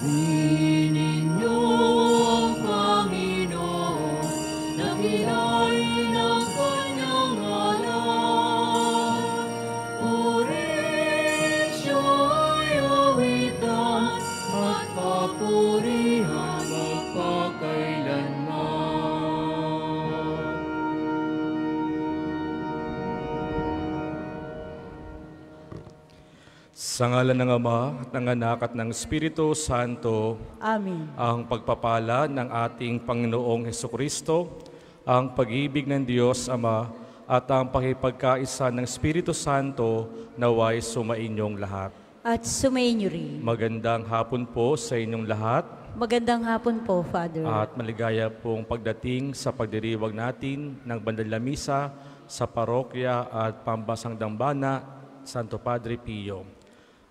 Aminin niyo ang Panginoon, nakinain ang kanyang ngalan. Purihin siya'y awitan at papurihan magpakailanman. Sa ngalan ng Ama, ng Anak at ng Espiritu Santo. Amen. Ang pagpapala ng ating Panginoong Hesukristo, ang pag-ibig ng Diyos Ama, at ang pakipagkaisa ng Espiritu Santo naway sumainyong lahat. At sumainyo rin. Magandang hapon po sa inyong lahat. Magandang hapon po, Father. At maligaya pong pagdating sa pagdiriwag natin ng Bandal na Misa sa Parokya at Pambasang Dambana, Santo Padre Pio.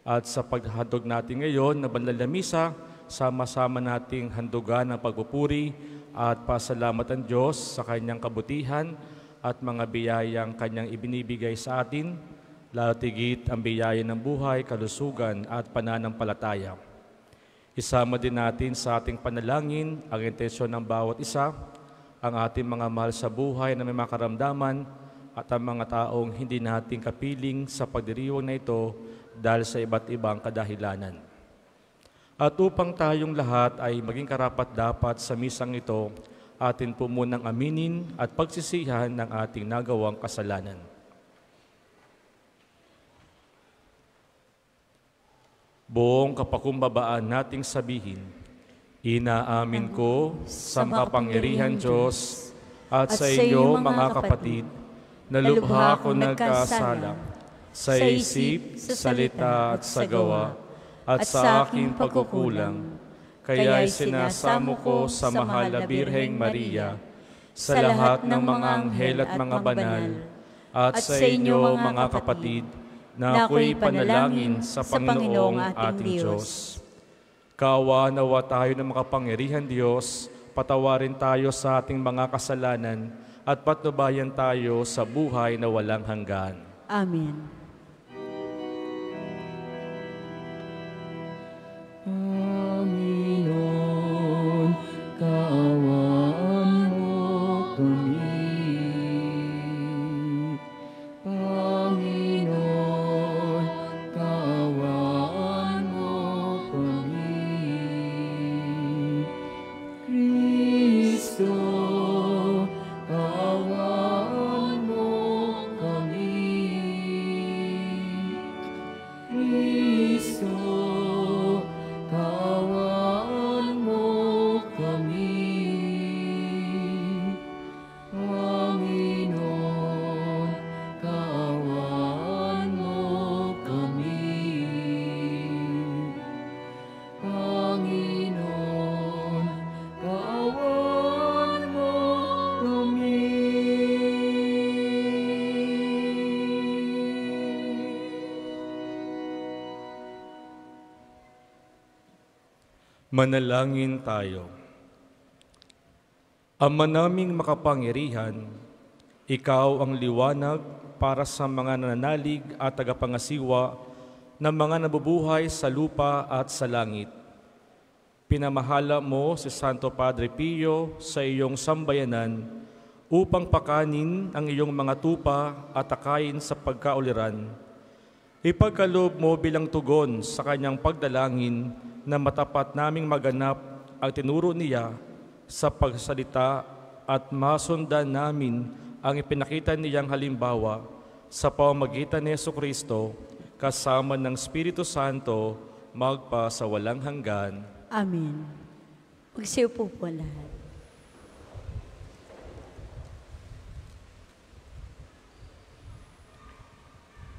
At sa paghandog natin ngayon na Bandal na Misa, sama-sama nating handugan ang pagpupuri at pasalamat ang Diyos sa kanyang kabutihan at mga biyayang kanyang ibinibigay sa atin, lalo tigit ang biyaya ng buhay, kalusugan at pananampalataya. Isama din natin sa ating panalangin ang intensyon ng bawat isa, ang ating mga mahal sa buhay na may makaramdaman at ang mga taong hindi natin kapiling sa pagdiriwang na ito dahil sa iba't ibang kadahilanan. At upang tayong lahat ay maging karapat-dapat sa misang ito, atin po munang aminin at pagsisihan ng ating nagawang kasalanan. Buong kapakumbabaan nating sabihin, inaamin ko sa makapangyarihan Diyos at sa inyo mga kapatid, na lubha ko nagkasala sa isip, sa salita at sa gawa, at sa aking pagkukulang. Kaya'y sinasamo ko sa mahal na Birheng Maria, sa lahat ng mga anghel at mga banal, at sa inyo mga kapatid, na ako'y panalangin sa Panginoong ating Diyos. Kaawa nawa tayo ng makapangyarihan Diyos, patawarin tayo sa ating mga kasalanan, at patnubayan tayo sa buhay na walang hanggan. Amen. Panginoon, kaawaan mo kami. Panginoon, kaawaan mo kami. Kristo, kaawaan mo kami. Kristo, kaawaan mo kami. Panginoon, kaawaan mo kami. Panginoon, kaawaan mo kami. Manalangin tayo. Ama naming makapangyarihan, ikaw ang liwanag para sa mga nananalig at tagapangasiwa ng mga nabubuhay sa lupa at sa langit. Pinamahala mo si Santo Padre Pio sa iyong sambayanan upang pakanin ang iyong mga tupa at akayin sa pagkauliran. Ipagkaloob mo bilang tugon sa kanyang pagdalangin na matapat naming maganap ang tinuro niya sa pagsalita at masundan namin ang ipinakita niyang halimbawa sa pamamagitan ni Jesucristo kasama ng Espiritu Santo magpa sa walang hanggan. Amen. Magsiupo po lahat.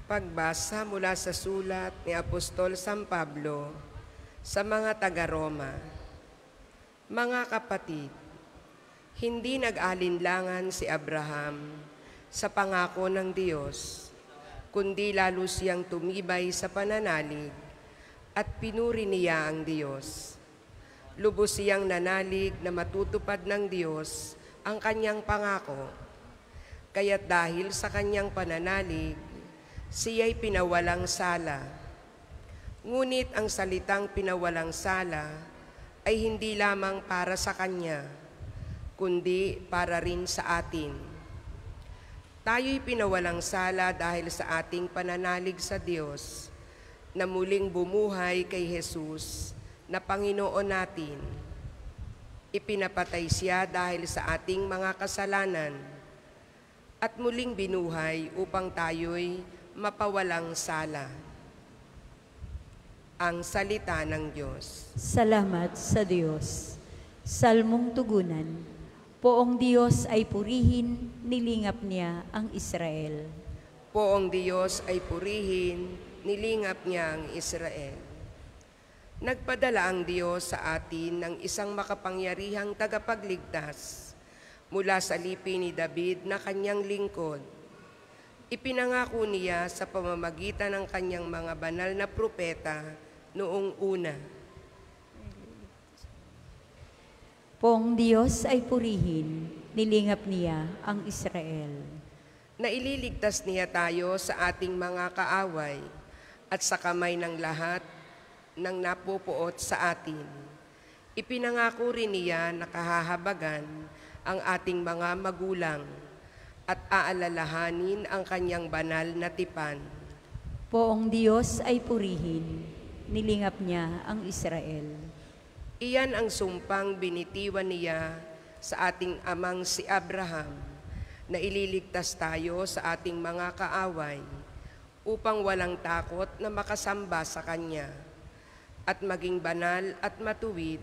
Pagbasa mula sa sulat ni Apostol San Pablo sa mga taga-Roma. Mga kapatid, hindi nag-alinlangan si Abraham sa pangako ng Diyos, kundi lalo siyang tumibay sa pananalig at pinuri niya ang Diyos. Lubos siyang nanalig na matutupad ng Diyos ang kanyang pangako. Kaya't dahil sa kanyang pananalig, siya'y pinawalang sala. Ngunit ang salitang pinawalang sala ay hindi lamang para sa Kanya, kundi para rin sa atin. Tayo'y pinawalang sala dahil sa ating pananalig sa Diyos na muling bumuhay kay Jesus na Panginoon natin. Ipinapatay Siya dahil sa ating mga kasalanan at muling binuhay upang tayo'y mapawalang sala. Ang salita ng Diyos. Salamat sa Diyos. Salmong tugunan. Poong Diyos ay purihin, nilingap niya ang Israel. Poong Diyos ay purihin, nilingap niya ang Israel. Nagpadala ang Diyos sa atin ng isang makapangyarihang tagapagligtas mula sa lipi ni David na kanyang lingkod. Ipinangako niya sa pamamagitan ng kanyang mga banal na propeta noong una. Poong Diyos ay purihin, nilingap niya ang Israel. Na ililigtas niya tayo sa ating mga kaaway at sa kamay ng lahat ng napupuot sa atin. Ipinangako rin niya na kahahabagan ang ating mga magulang at aalalahanin ang kanyang banal na tipan. Poong Diyos ay purihin, nilingap niya ang Israel. Iyan ang sumpang binitiwan niya sa ating amang si Abraham, na ililigtas tayo sa ating mga kaaway upang walang takot na makasamba sa Kanya at maging banal at matuwid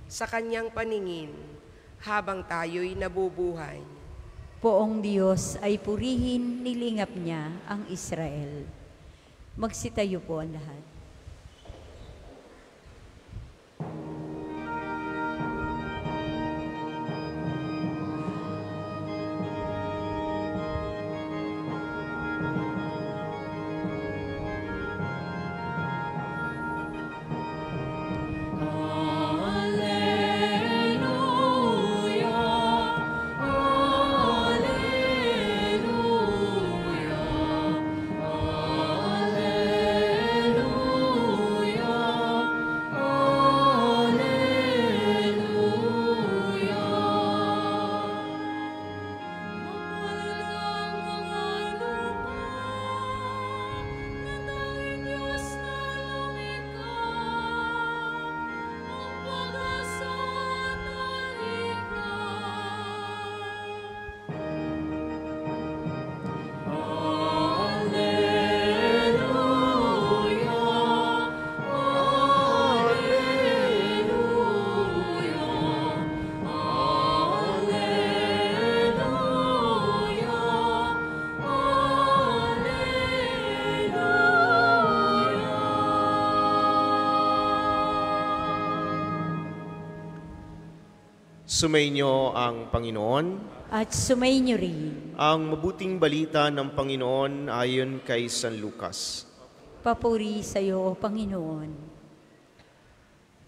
sa Kanyang paningin habang tayo'y nabubuhay. Poong Diyos ay purihin, nilingap niya ang Israel. Magsitayo po ang lahat. Sumainyo ang Panginoon. At sumainyo rin. Ang mabuting balita ng Panginoon ayon kay San Lucas. Papuri sa iyo, O Panginoon.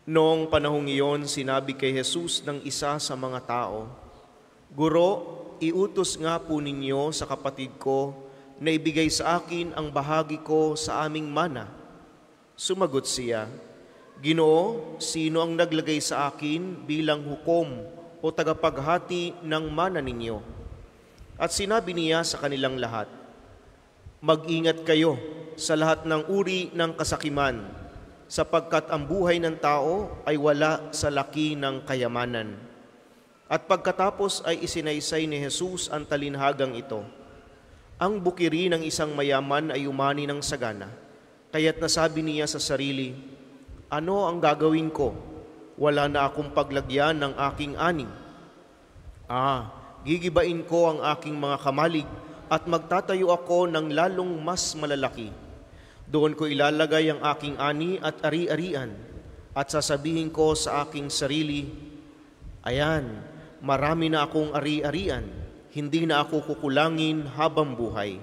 Noong panahong iyon, sinabi kay Jesus ng isa sa mga tao, "Guro, iutos nga po ninyo sa kapatid ko na ibigay sa akin ang bahagi ko sa aming mana." Sumagot siya, "Ginoo, sino ang naglagay sa akin bilang hukom o tagapaghati ng mana ninyo?" At sinabi niya sa kanilang lahat, "Mag-ingat kayo sa lahat ng uri ng kasakiman, sapagkat ang buhay ng tao ay wala sa laki ng kayamanan." At pagkatapos ay isinaysay ni Jesus ang talinhagang ito. Ang bukiri ng isang mayaman ay umani ng sagana, kaya't nasabi niya sa sarili, "Ano ang gagawin ko? Wala na akong paglagyan ng aking ani. Gigibain ko ang aking mga kamalig at magtatayo ako ng lalong mas malalaki. Doon ko ilalagay ang aking ani at ari-arian at sasabihin ko sa aking sarili, ayan, marami na akong ari-arian, hindi na ako kukulangin habang buhay.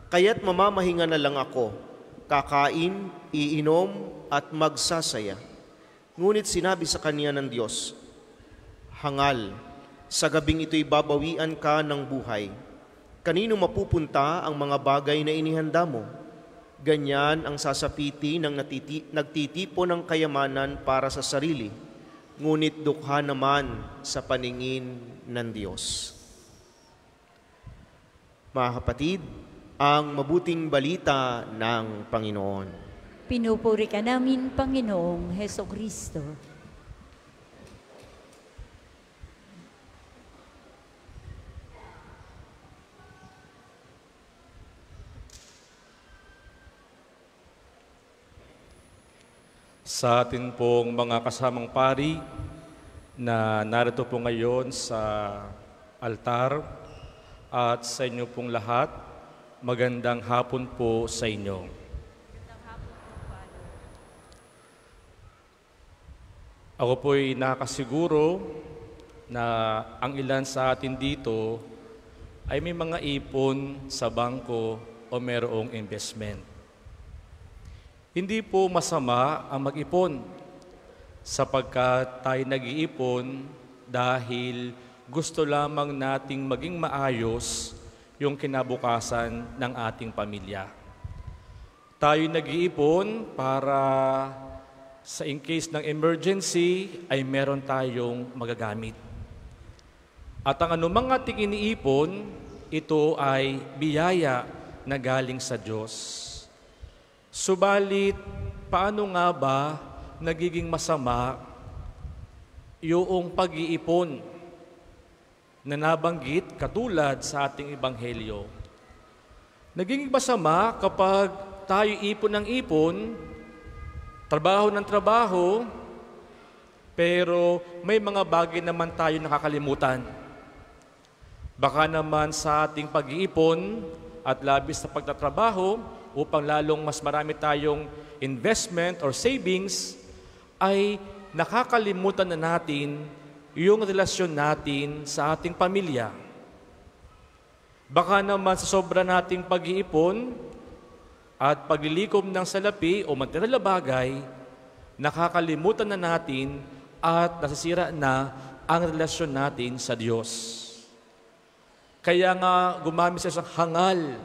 Kaya't mamamahinga na lang ako, kakain, iinom at magsasaya." Ngunit sinabi sa kanya ng Diyos, "Hangal, sa gabing ito'y babawian ka ng buhay. Kanino mapupunta ang mga bagay na inihanda mo? Ganyan ang sasapiti ng nagtitipon ng kayamanan para sa sarili, ngunit dukha naman sa paningin ng Diyos. Mga kapatid, ang mabuting balita ng Panginoon. Pinupuri ka namin, Panginoong Hesukristo. Sa atin pong mga kasamang pari na narito po ngayon sa altar at sa inyo pong lahat, magandang hapon po sa inyo. Ako po'y nakasiguro na ang ilan sa atin dito ay may mga ipon sa bangko o mayroong investment. Hindi po masama ang mag-ipon sapagkat tayo nag-iipon dahil gusto lamang nating maging maayos yung kinabukasan ng ating pamilya. Tayo nag-iipon para sa in case ng emergency ay meron tayong magagamit. At ang anumang ating iniipon, ito ay biyaya na galing sa Diyos. Subalit, paano nga ba nagiging masama yung pag-iipon na nabanggit katulad sa ating ebanghelyo? Nagiging masama kapag tayo ipon ng ipon, trabaho ng trabaho, pero may mga bagay naman tayo nakakalimutan. Baka naman sa ating pag-iipon at labis sa pagtatrabaho, upang lalong mas marami tayong investment or savings, ay nakakalimutan na natin yung relasyon natin sa ating pamilya. Baka naman sa sobra nating pag-iipon at paglilikom ng salapi o material na bagay, nakakalimutan na natin at nasisira na ang relasyon natin sa Diyos. Kaya nga gumamit sa isang hangal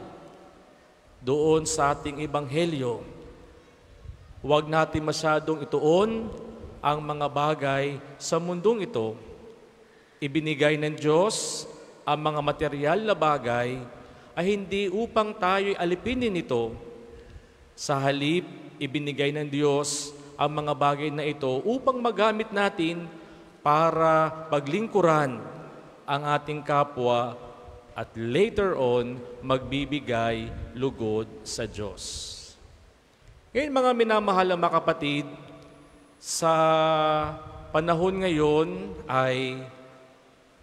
doon sa ating ebanghelyo. Huwag natin masyadong ituon ang mga bagay sa mundong ito. Ibinigay ng Diyos ang mga material na bagay ay hindi upang tayo'y alipinin ito. Sa halip, ibinigay ng Diyos ang mga bagay na ito upang magamit natin para paglingkuran ang ating kapwa at later on, magbibigay lugod sa Diyos. Ngayon mga minamahal na mga kapatid, sa panahon ngayon ay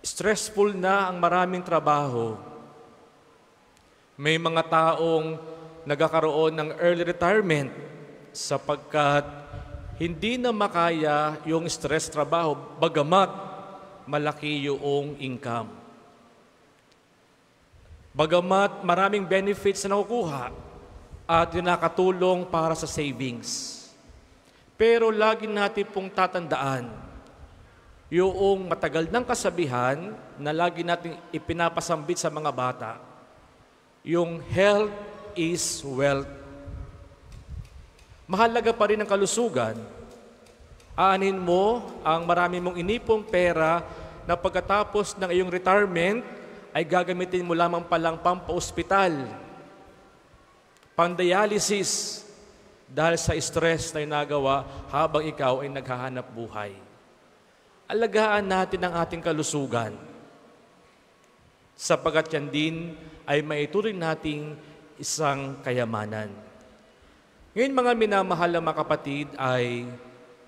stressful na ang maraming trabaho. May mga taong nagkakaroon ng early retirement sapagkat hindi na makaya yung stress trabaho, bagamat malaki yung income. Bagamat maraming benefits na nakukuha at yung nakatulong para sa savings. Pero lagi natin pong tatandaan yung matagal ng kasabihan na lagi natin ipinapasambit sa mga bata. Yung health is wealth. Mahalaga pa rin ang kalusugan. Aanin mo ang marami mong inipong pera na pagkatapos ng iyong retirement, ay gagamitin mo lamang palang pampa-ospital, pang-dialysis, dahil sa stress na inagawa habang ikaw ay naghahanap buhay. Alagaan natin ang ating kalusugan, sapagat yan din ay maituring nating isang kayamanan. Ngayon mga minamahal na mga kapatid ay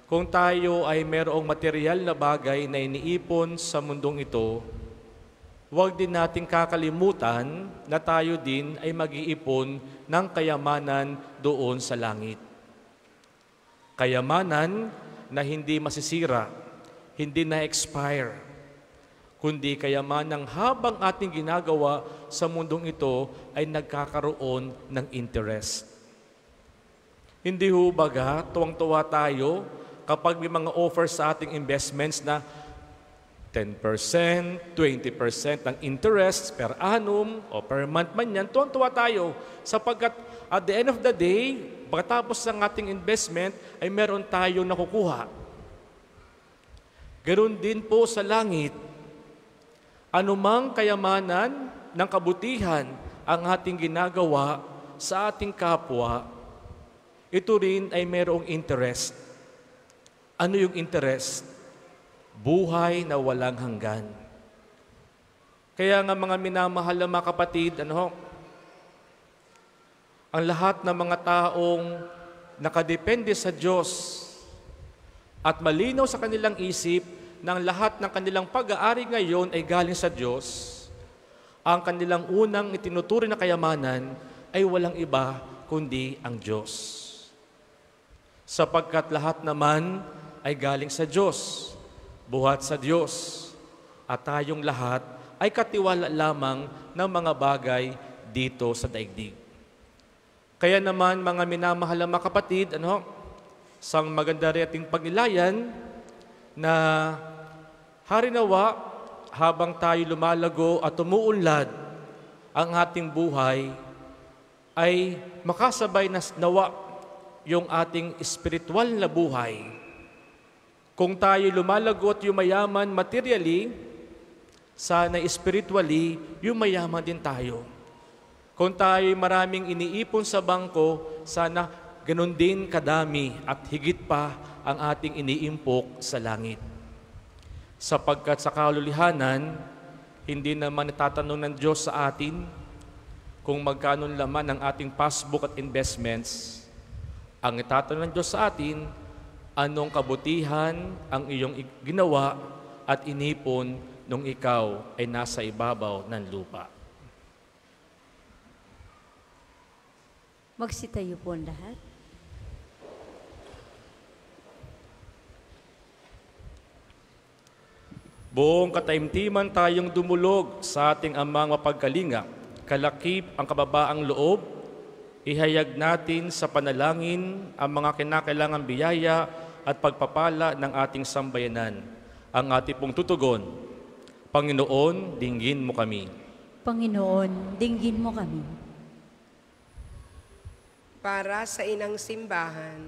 kung tayo ay mayroong material na bagay na iniipon sa mundong ito, huwag din nating kakalimutan na tayo din ay mag-iipon ng kayamanan doon sa langit. Kayamanan na hindi masisira, hindi na-expire, kundi kayamanang habang ating ginagawa sa mundong ito ay nagkakaroon ng interest. Hindi ho baga, tuwang-tuwa tayo kapag may mga offer sa ating investments na 10%, 20% ng interest per annum o per month man yan, tuwang-tuwa tayo sapagkat at the end of the day, pagkatapos ng ating investment, ay meron tayong nakukuha. Ganoon din po sa langit, anumang kayamanan ng kabutihan ang ating ginagawa sa ating kapwa, ito rin ay merong interest. Ano yung interest? Buhay na walang hanggan. Kaya nga mga minamahal na mga kapatid, ang lahat ng mga taong nakadepende sa Diyos at malinaw sa kanilang isip na ang lahat ng kanilang pag-aari ngayon ay galing sa Diyos, ang kanilang unang itinuturing na kayamanan ay walang iba kundi ang Diyos. Sapagkat lahat naman ay galing sa Diyos, buhat sa Diyos, at tayong lahat ay katiwala lamang ng mga bagay dito sa daigdig. Kaya naman mga minamahal na mga kapatid, sang maganda rin ating pagnilayan na harinawa habang tayo lumalago at umuunlad ang ating buhay ay makasabay na nawa yung ating espiritual na buhay. Kung tayo lumalago at yumayaman materially, sana spiritually, yumayaman din tayo. Kung tayo'y maraming iniipon sa bangko, sana ganun din kadami at higit pa ang ating iniimpok sa langit. Sapagkat sa kalulihanan, hindi naman itatanong ng Diyos sa atin kung magkano laman ng ating passbook at investments. Ang itatanong ng Diyos sa atin, anong kabutihan ang iyong ginawa at inipon nung ikaw ay nasa ibabaw ng lupa. Magsitayo po ang lahat. Buong kataimtiman tayong dumulog sa ating amang mapagkalinga, kalakip ang kababaang loob, ihayag natin sa panalangin ang mga kinakailangang biyaya at pagpapala ng ating sambayanan. Ang ating pong tutugon, Panginoon, dinggin mo kami. Panginoon, dinggin mo kami. Para sa inang simbahan,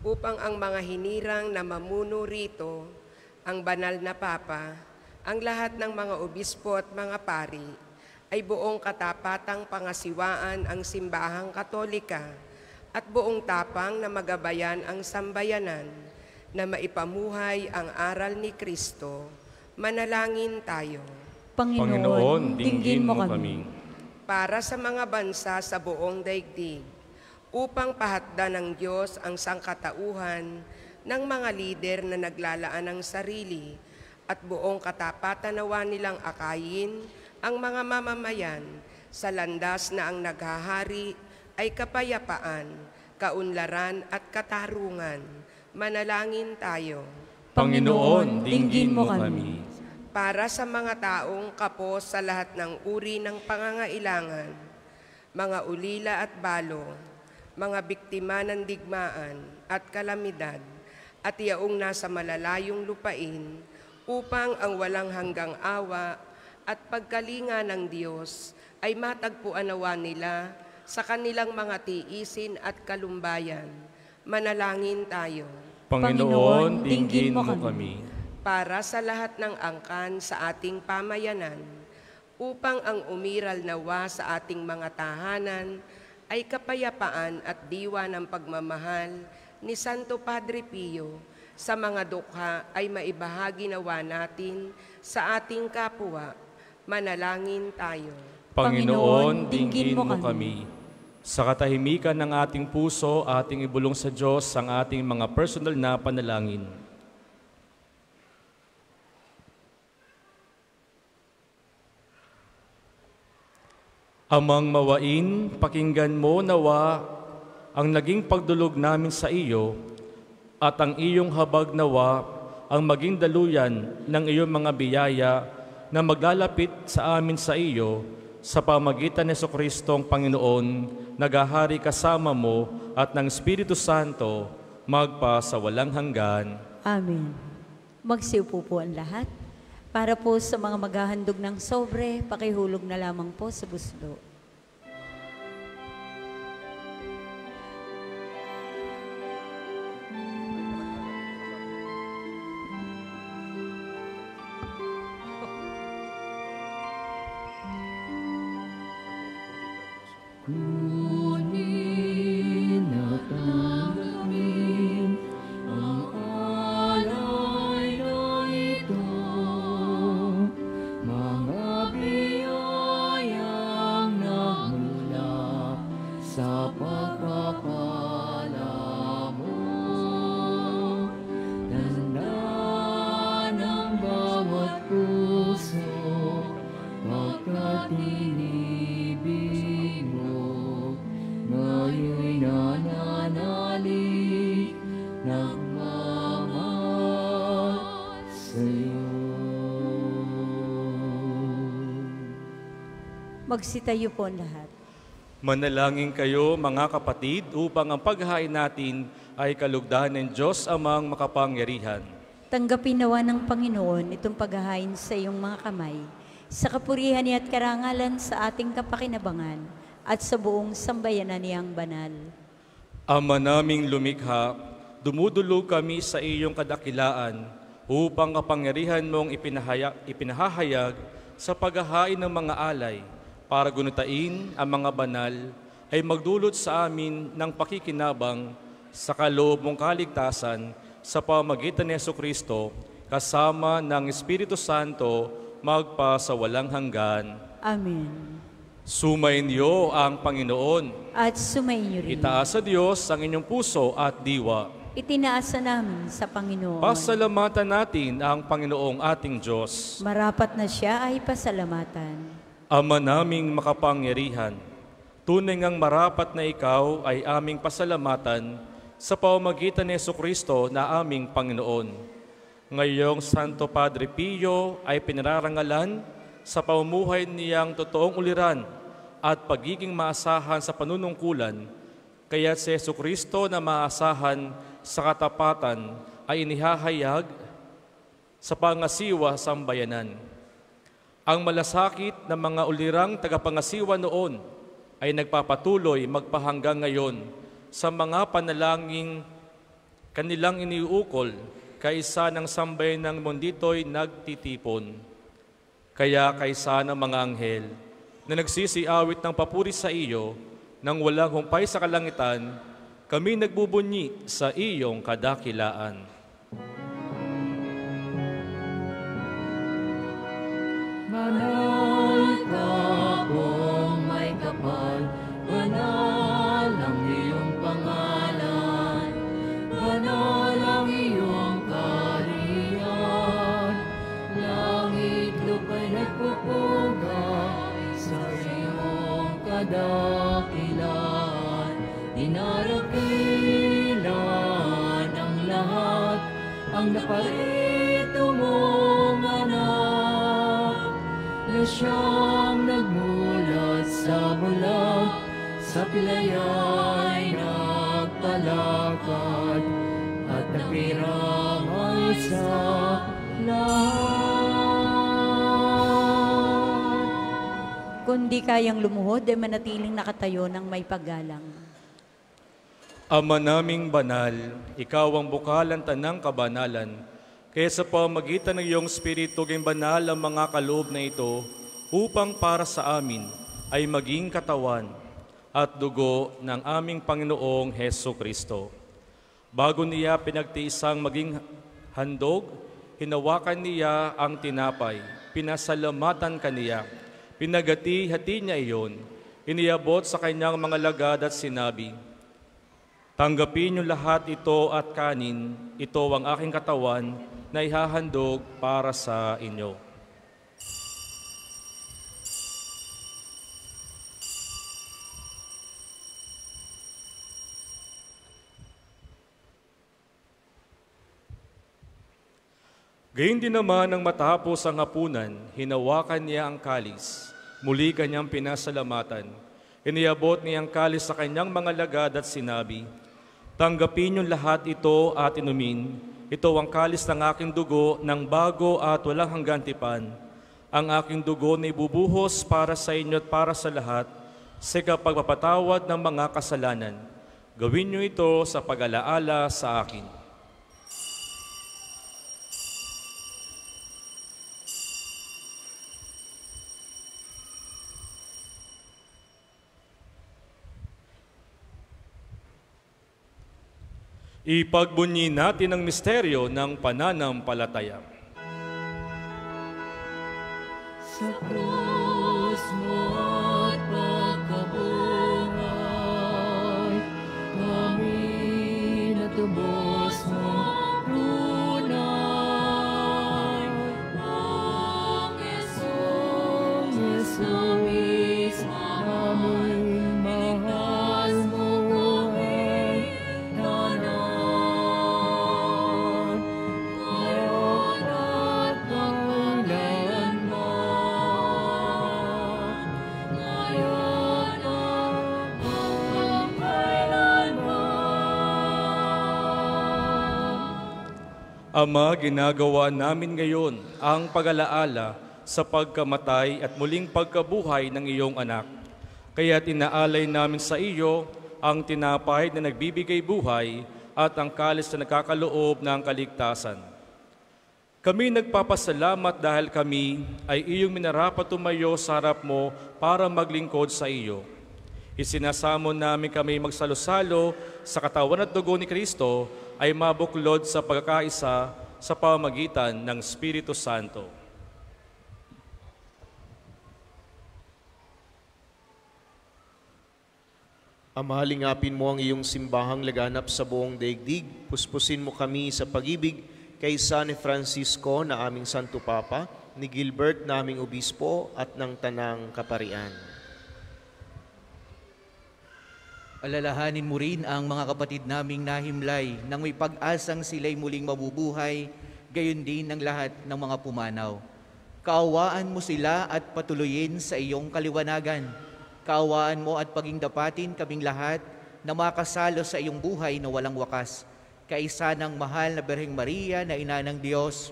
upang ang mga hinirang na mamuno rito, ang banal na Papa, ang lahat ng mga obispo at mga pari, ay buong katapatang pangasiwaan ang simbahang Katolika at buong tapang na magabayan ang sambayanan na maipamuhay ang aral ni Kristo. Manalangin tayo. Panginoon, dinggin mo kami. Para sa mga bansa sa buong daigdig, upang pahatda ng Diyos ang sangkatauhan ng mga lider na naglalaan ng sarili at buong katapatan nawa nilang akayin ang mga mamamayan sa landas na ang naghahari ay kapayapaan, kaunlaran at katarungan. Manalangin tayo. Panginoon, dinggin mo kami. Para sa mga taong kapos sa lahat ng uri ng pangangailangan, mga ulila at balo, mga biktima ng digmaan at kalamidad, at yaong nasa malalayong lupain, upang ang walang hanggang awa at pagkalinga ng Diyos ay matagpuan nawa nila sa kanilang mga tiisin at kalumbayan. Manalangin tayo. Panginoon, dinggin mo kami. Para sa lahat ng angkan sa ating pamayanan, upang ang umiral nawa sa ating mga tahanan ay kapayapaan at diwa ng pagmamahal ni Santo Padre Pio, sa mga dukha ay maibahagi nawa natin sa ating kapwa. Manalangin tayo. Panginoon, dinggin mo kami. Sa katahimikan ng ating puso, ating ibulong sa Diyos ang ating mga personal na panalangin. Amang mawain, pakinggan mo nawa ang naging pagdulog namin sa iyo at ang iyong habag nawa ang maging daluyan ng iyong mga biyaya na maglalapit sa amin sa iyo sa pamagitan ni Jesucristo ang Panginoon, naghahari kasama mo at ng Espiritu Santo magpa sa walang hanggan. Amen. Magsiupo po ang lahat. Para po sa mga maghahandog ng sobre, pakihulog na lamang po sa buslo. Kunin at tanggapin ang alay na ito, mga biyayang nagmula sa pagpapala mo. Tanda ng bawat puso, pagkat inibig mo, ngayon'y nananalig, nagmamahal sa'yo. Magsitayo po ang lahat. Manalangin kayo mga kapatid upang ang paghahain natin ay kalugdan ng Diyos amang makapangyarihan. Tanggapin nawa ng Panginoon itong paghahain sa iyong mga kamay, sa kapurihan niya at karangalan sa ating kapakinabangan at sa buong sambayanan niyang banal. Ama naming lumikha, dumudulog kami sa iyong kadakilaan upang kapangyarihan mong ipinahahayag sa paghahain ng mga alay para gunutain ang mga banal ay magdulot sa amin ng pakikinabang sa kaloob mong kaligtasan sa pamamagitan ni Jesucristo kasama ng Espiritu Santo magpa sa walang hanggan. Amen. Sumainyo ang Panginoon. At sumainyo rin. Itaas sa Diyos ang inyong puso at diwa. Itinaasa namin sa Panginoon. Pasalamatan natin ang Panginoong ating Diyos. Marapat na siya ay pasalamatan. Ama naming makapangyarihan, tunay ngang marapat na ikaw ay aming pasalamatan sa pamamagitan ni Jesucristo na aming Panginoon. Ngayong Santo Padre Pio ay pinararangalan sa pamumuhay niyang totoong uliran at pagiging maasahan sa panunungkulan, kaya si Jesucristo na maasahan sa katapatan ay inihahayag sa pangasiwa sa sambayanan. Ang malasakit ng mga ulirang tagapangasiwa noon ay nagpapatuloy magpahanggang ngayon sa mga panalangin kanilang iniuukol kaysa ng sambayan ng mundito'y nagtitipon. Kaya kaysa ng mga anghel na nagsisiawit ng papuri sa iyo nang walang humpay sa kalangitan, kami nagbubunyi sa iyong kadakilaan. Banal ka pong may kapal, banal ang iyong pangalan, banal ang iyong kaharian, langit lupa'y nagpupugay sa iyong kadakilaan, dinarakilan ang lahat, ang naparito mong anak, na siyang nagmulat sa bulag, sa pilaya'y nagpalakad, at napiramay sa lahat. Kundi kayang lumuhod ay manatiling nakatayo ng may paggalang. Ama naming banal, ikaw ang bukalan tanang kabanalan, kaya sa pamagitan ng iyong Espiritu gayong banal ang mga kaloob na ito upang para sa amin ay maging katawan at dugo ng aming Panginoong Jesucristo. Bago niya pinagtiisang maging handog, hinawakan niya ang tinapay, pinasalamatan kaniya, pinagati-hati niya iyon, iniabot sa kanyang mga lagad at sinabi, "Tanggapin niyo lahat ito at kanin, ito ang aking katawan na ihahandog para sa inyo." Gayun din naman nang matapos ang hapunan, hinawakan niya ang kalis. Muli kanyang pinasalamatan. Iniabot niya ang kalis sa kanyang mga lagad at sinabi, "Tanggapin niyo lahat ito at inumin. Ito ang kalis ng aking dugo ng bago at walang hanggang tipan. Ang aking dugo na ibubuhos para sa inyo at para sa lahat sa pagpapatawad ng mga kasalanan. Gawin niyo ito sa pag-alaala sa akin." Ipagbunyi natin ang misteryo ng pananampalataya. Sa krus mo at pagkabuhay, kami natubos mo tunay. Ang Jesus naming mahal mo kami nanan, ngayon at magkailanman. Ngayon at magkailanman. Ama, ginagawa namin ngayon ang pag-alaala sa pagkamatay at muling pagkabuhay ng iyong anak. Kaya tinaalay namin sa iyo ang tinapay na nagbibigay buhay at ang kalis na nagkakaloob ng kaligtasan. Kami nagpapasalamat dahil kami ay iyong minarapat tumayo sa harap mo para maglingkod sa iyo. Isinasamo namin kami magsalo-salo sa katawan at dugo ni Kristo ay mabuklod sa pagkakaisa sa pamamagitan ng Espiritu Santo. Ama, halingapin mo ang iyong simbahang laganap sa buong daigdig. Puspusin mo kami sa pag-ibig kay San Francisco na aming Santo Papa, ni Gilbert na aming Obispo at ng Tanang Kaparian. Alalahanin mo rin ang mga kapatid naming nahimlay nang may pag-asang sila'y muling mabubuhay, gayon din ang lahat ng mga pumanaw. Kaawaan mo sila at patuloyin sa iyong kaliwanagan. Kaawaan mo at pagingdapatin kaming lahat na makasalo sa iyong buhay na walang wakas. Kaisa ng mahal na Birheng Maria na Ina ng Diyos,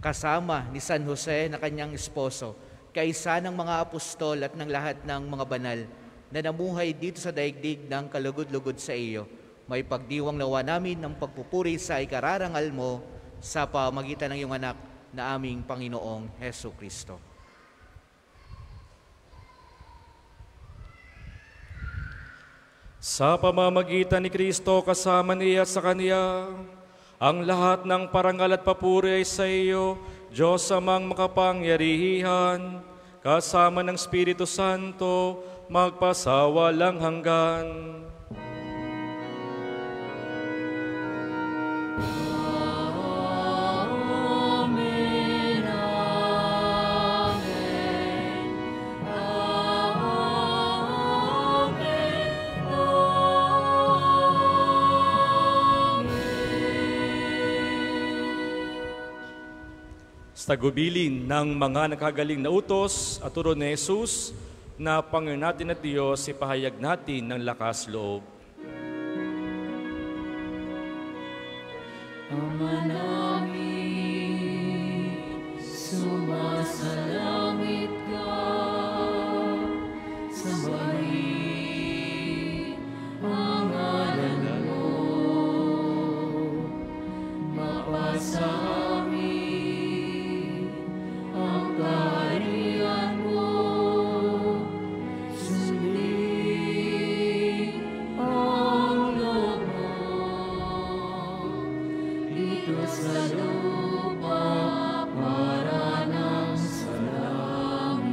kasama ni San Jose na kanyang esposo, kaisa ng mga apostol at ng lahat ng mga banal na namuhay dito sa daigdig ng kalugod-lugod sa iyo. May pagdiwang nawa namin ng pagpupuri sa ikararangal mo sa pamagitan ng iyong anak na aming Panginoong Heso Kristo. Sa pamamagitan ni Kristo kasama niya at sa Kanya, ang lahat ng parangal at papuri ay sa iyo, Diyos amang makapangyarihan, kasama ng Espiritu Santo, magpasawalang hanggan. Sa tagubilin ng mga nakagaling na utos at turo ni Jesus, na Panginoon natin at Diyos, ipahayag natin ng lakas loob. Ama namin, sumasalangit ka, sambahin ang ngalan mo, mapasa amin ang kaharian mo, sundin ang loob mo dito sa lupa para ng sa langit.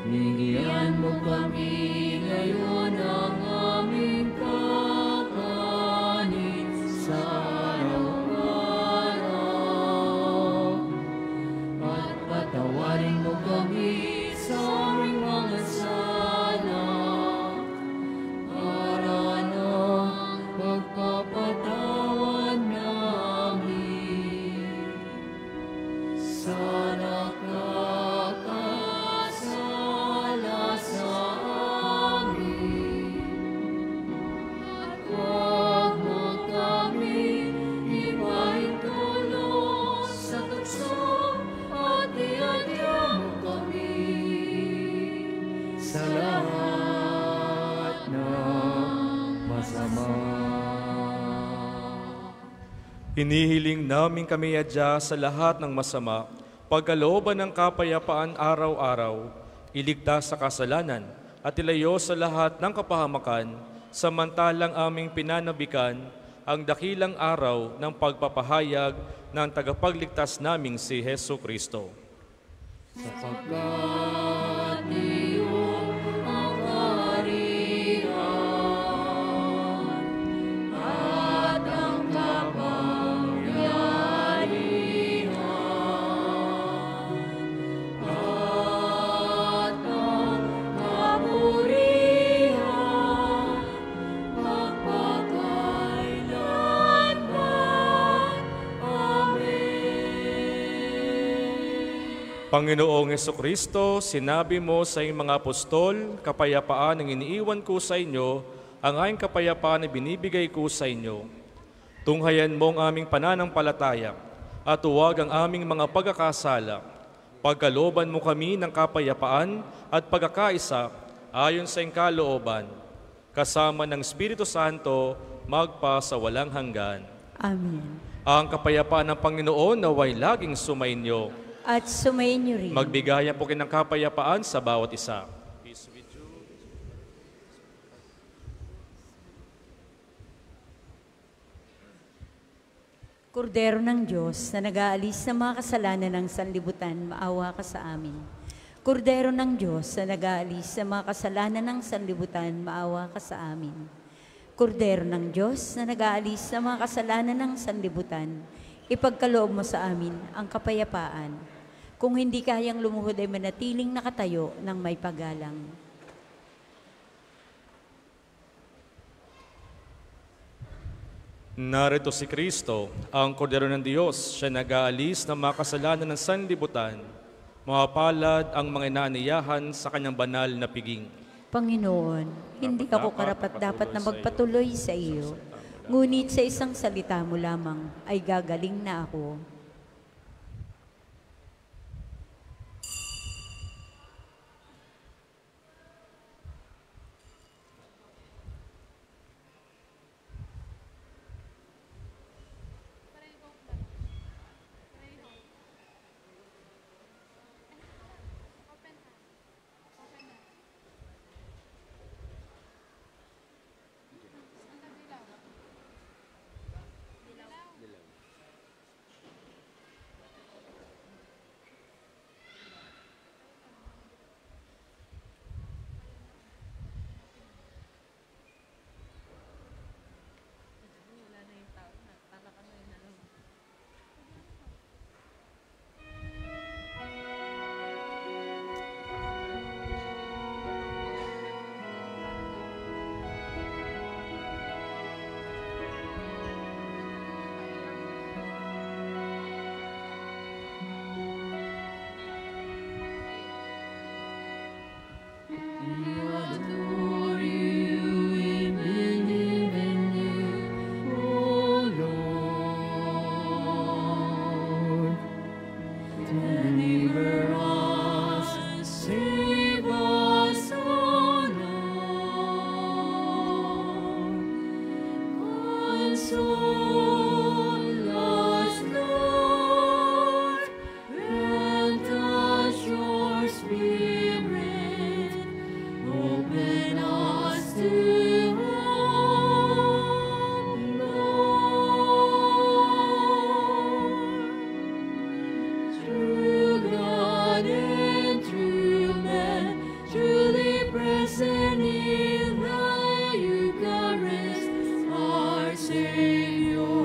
Bigyan mo kami ngayon ang aming kakanin sa araw-araw, at patawarin mo kami sa aming mga sala para ng pagpapatawad namin sa nakakasala sa amin. At huwag mo kami ipahintulot sa tukso, at iadya mo kami sa lahat ng masama. Hinihiling namin kami adya sa lahat ng masama, pagkalooban ng kapayapaan araw-araw, iligtas sa kasalanan, at ilayo sa lahat ng kapahamakan, samantalang aming pinanabikan ang dakilang araw ng pagpapahayag ng tagapagligtas naming si Hesu Kristo. Sapagkat iyong ang kaharian at ang kapangyarihan at ang kapurihan magpakailanman. Amen. Panginoong Jesucristo, sinabi mo sa iyong mga apostol, kapayapaan ang iniiwan ko sa inyo, ang aking kapayapaan na binibigay ko sa inyo. Tunghayan mo ang aming pananampalataya at huwag ang aming mga pagkakasala. Pagkalooban mo kami ng kapayapaan at pagkakaisa ayon sa iyong kalooban, kasama ng Espiritu Santo, magpa sa walang hanggan. Amen. Ang kapayapaan ng Panginoon naway laging sumainyo. At sumayin niyo rin. Magbigayan po kayo ng kapayapaan sa bawat isa. Peace with you. Kordero ng Diyos na nag-aalis ng mga kasalanan ng sanlibutan, maawa ka sa amin. Kordero ng Diyos na nag-aalis ng mga kasalanan ng sanlibutan, maawa ka sa amin. Kordero ng Diyos na nag-aalis ng mga kasalanan ng sanlibutan, ipagkaloob mo sa amin ang kapayapaan. Kung hindi kayang lumuhod ay manatiling nakatayo ng may paggalang. Narito si Kristo, ang Kordero ng Diyos, siya nag-aalis ng mga kasalanan ng sanlibutan. Mapalad ang mga inaaniyahan sa kanyang banal na piging. Panginoon, hindi ako karapat-dapat na magpatuloy sa iyo, ngunit sa isang salita mo lamang ay gagaling na ako. Present in the Eucharist, our Savior.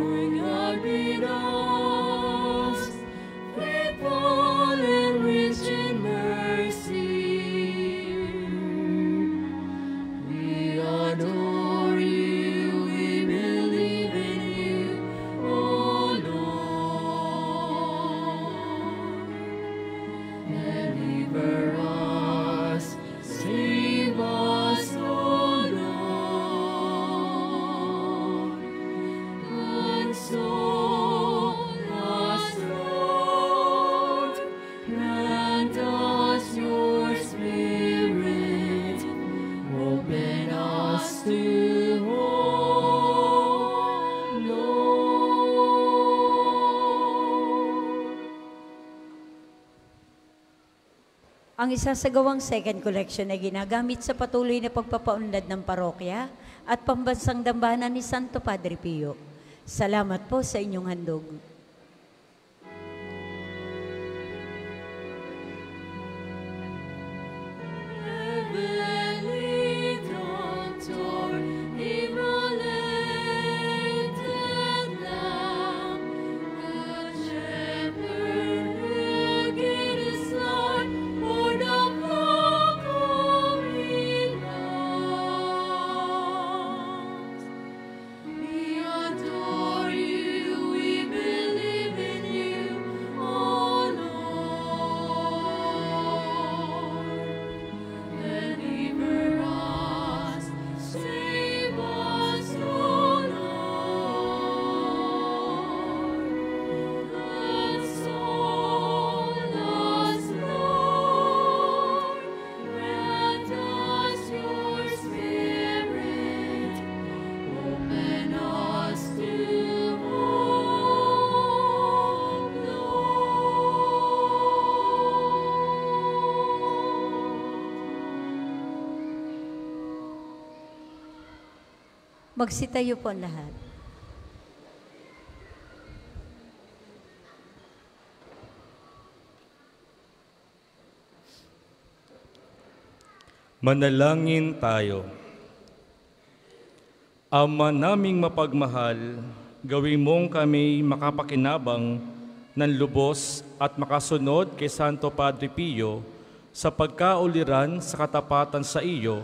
Ang isasagawang second collection ay ginagamit sa patuloy na pagpapaunlad ng parokya at pambansang dambana ni Santo Padre Pio. Salamat po sa inyong handog. Magsitayo po ang lahat. Manalangin tayo. Ama naming mapagmahal, gawin mong kami makapakinabang ng lubos at makasunod kay Santo Padre Pio sa pagkauliran sa katapatan sa iyo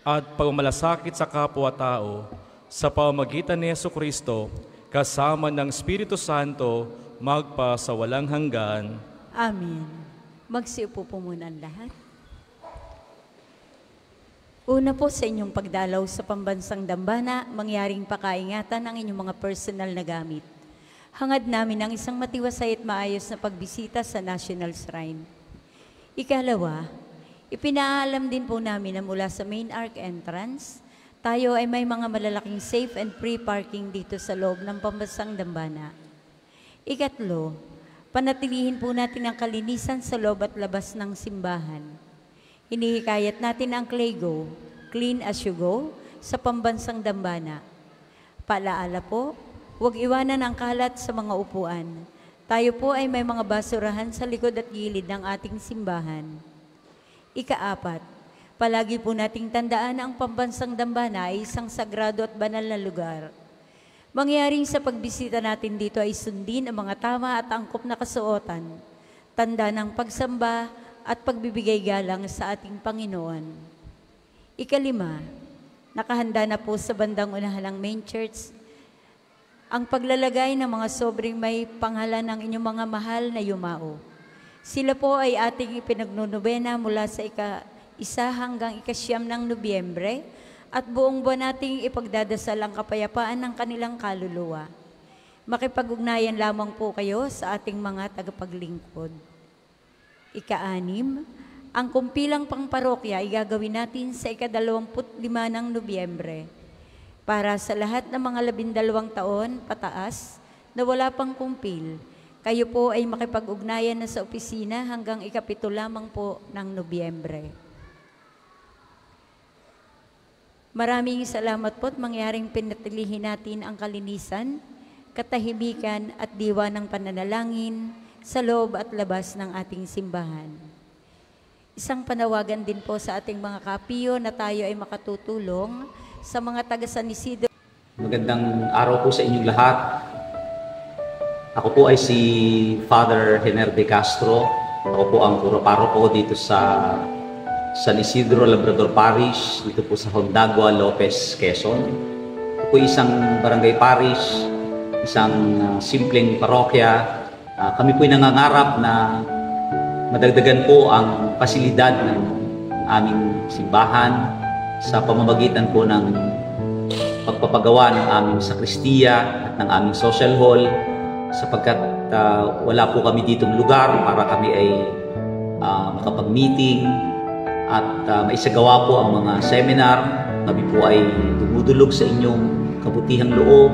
at pagmamalasakit sa kapwa-tao sa pamamagitan ni Jesucristo kasama ng Espiritu Santo magpa sa walang hanggan. Amen. Magsiupo po muna ang lahat. Una po sa inyong pagdalaw sa pambansang dambana, mangyaring pakaingatan ang inyong mga personal na gamit. Hangad namin ang isang matiwasay at maayos na pagbisita sa National Shrine. Ikalawa, ipinaalam din po namin na mula sa main arc entrance, tayo ay may mga malalaking safe and free parking dito sa loob ng pambansang dambana. Ikatlo, panatilihin po natin ang kalinisan sa loob at labas ng simbahan. Hinihikayat natin ang Claygo, Clean as you go, sa pambansang dambana. Paalaala po, huwag iwanan ang kalat sa mga upuan. Tayo po ay may mga basurahan sa likod at gilid ng ating simbahan. Ikaapat, palagi po nating tandaan na ang pambansang dambana ay isang sagrado at banal na lugar. Mangyaring sa pagbisita natin dito ay sundin ang mga tama at angkop na kasuotan, tanda ng pagsamba at pagbibigay galang sa ating Panginoon. Ikalima, nakahanda na po sa bandang unahan ng main church ang paglalagay ng mga sobrang may pangalan ng inyong mga mahal na yumao. Sila po ay ating ipinagnunubena mula sa ika-1 hanggang ika-9 ng Nobyembre at buong buwan nating ipagdadasal ang kapayapaan ng kanilang kaluluwa. Makipag-ugnayan lamang po kayo sa ating mga tagapaglingkod. Ika-6, ang kumpilang pangparokya ay gagawin natin sa ika-25 ng Nobyembre. Para sa lahat ng mga 12 taon pataas na wala pang kumpil, kayo po ay makipag-ugnayan na sa opisina hanggang ika-7 lamang po ng Nobyembre. Maraming salamat po at mangyaring pinatilihin natin ang kalinisan, katahimikan at diwa ng pananalangin sa loob at labas ng ating simbahan. Isang panawagan din po sa ating mga kapiyo na tayo ay makatutulong sa mga taga San Isidro. Magandang araw po sa inyong lahat. Ako po ay si Father Hener de Castro. Ako po ang puro-paroko dito sa San Isidro Labrador Parish, dito po sa Hondagua, Lopez, Quezon. Ito po isang barangay parish, isang simpleng parokya. Kami po ay nangangarap na madagdagan po ang pasilidad ng aming simbahan sa pamamagitan po ng pagpapagawa ng aming sakristiya at ng aming social hall, sapagkat wala po kami ditong lugar para kami ay makapag-meeting at maisagawa po ang mga seminar. Kami po ay dumudulog sa inyong kabutihang loob.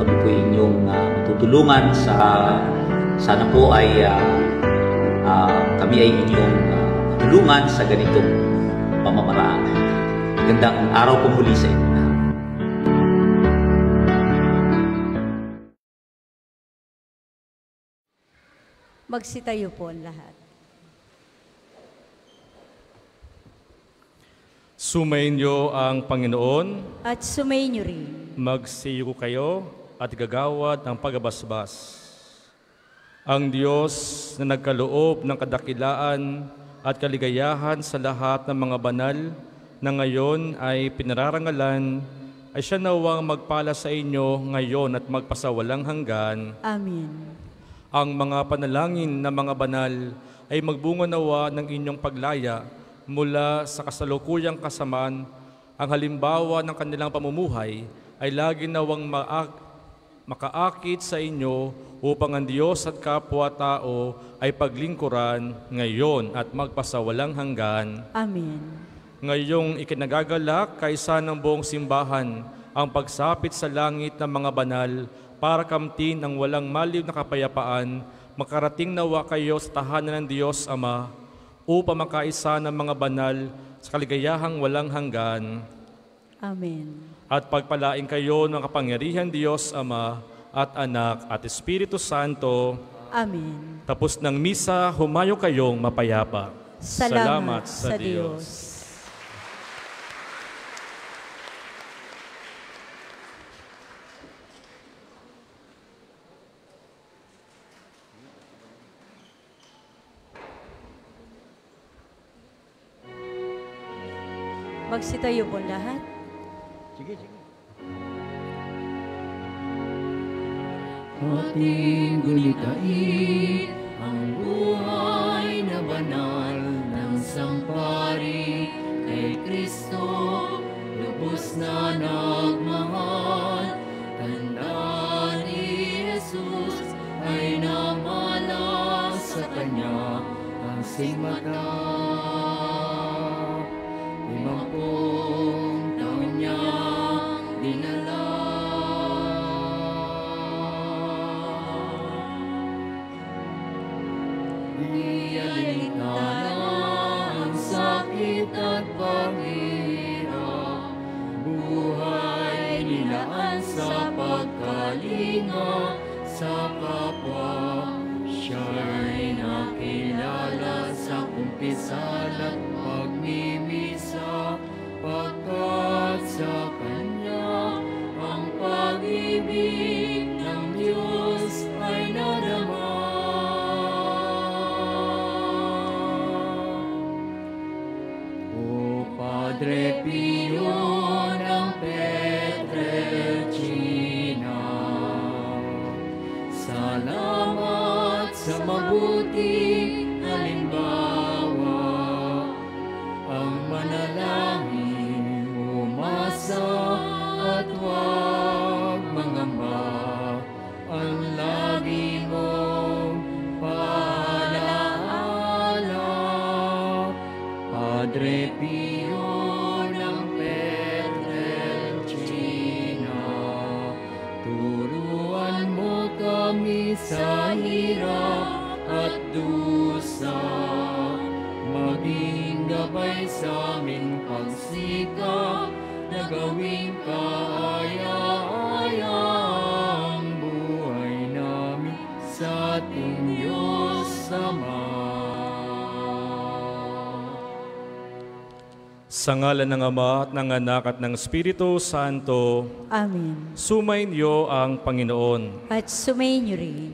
Kami po ay inyong matutulungan sa sana po ay kami ay inyong tulungan sa ganitong pamamaraan. Gandang araw po muli sa inyo. Magsitayo po ang lahat. Sumainyo ang Panginoon, At sumainyo rin. magsiyo kayo at gagawad ng pagabasbas. Ang Diyos na nagkaloob ng kadakilaan at kaligayahan sa lahat ng mga banal na ngayon ay pinararangalan, ay siya nawang magpala sa inyo ngayon at magpasawalang hanggan. Amen. Ang mga panalangin ng mga banal ay magbunga nawa ng inyong paglaya mula sa kasalukuyang kasamaan. Ang halimbawa ng kanilang pamumuhay ay lagi nawang makaakit sa inyo upang ang Diyos at kapwa-tao ay paglingkuran ngayon at magpasawalang hanggan. Amen. Ngayong ikinagagalak kaysa ng buong simbahan ang pagsapit sa langit ng mga banal para kamtin ang walang maliw na kapayapaan, makarating nawa kayo sa tahanan ng Diyos Ama upang makaisa ng mga banal sa kaligayahang walang hanggan. Amen. At pagpalain kayo ng kapangyarihan Diyos Ama at Anak at Espiritu Santo. Amen. Tapos ng misa, humayo kayong mapayapa. Salamat sa Diyos. Magsitayo po lahat. Sige, sige. Ating gunitain ang buhay na banal ng sampari kay Kristo, lubos na nagmahal. Tanda ni Jesus ay namala sa Kanya ang simata. 50 taon niyang dinala. Iyalita ang sakit at paghihirap, buhay nilaan sa pagkalinga sa kapwa. Siya'y nakilala sa kumpisal at pagmimisa, pagkat sa Kanya ang pag-ibig ng Diyos ay nadama. O Padre Pio ng Pietrelcina, salamat sa mabuting halimbawa. Ang manalangin, umasa at huwag mangamba, ang lagi mong paalaala. Padre Pio ng Pietrelcina, turuan mo kami sa hirap at dusa, maging gabay sa aming pagsikap na gawing kaaya-aya ang buhay namin sa ating Diyos Ama. Sa ngalan ng Ama at ng Anak at ng Espiritu Santo, Amen. sumainyo ang Panginoon. At sumainyo rin.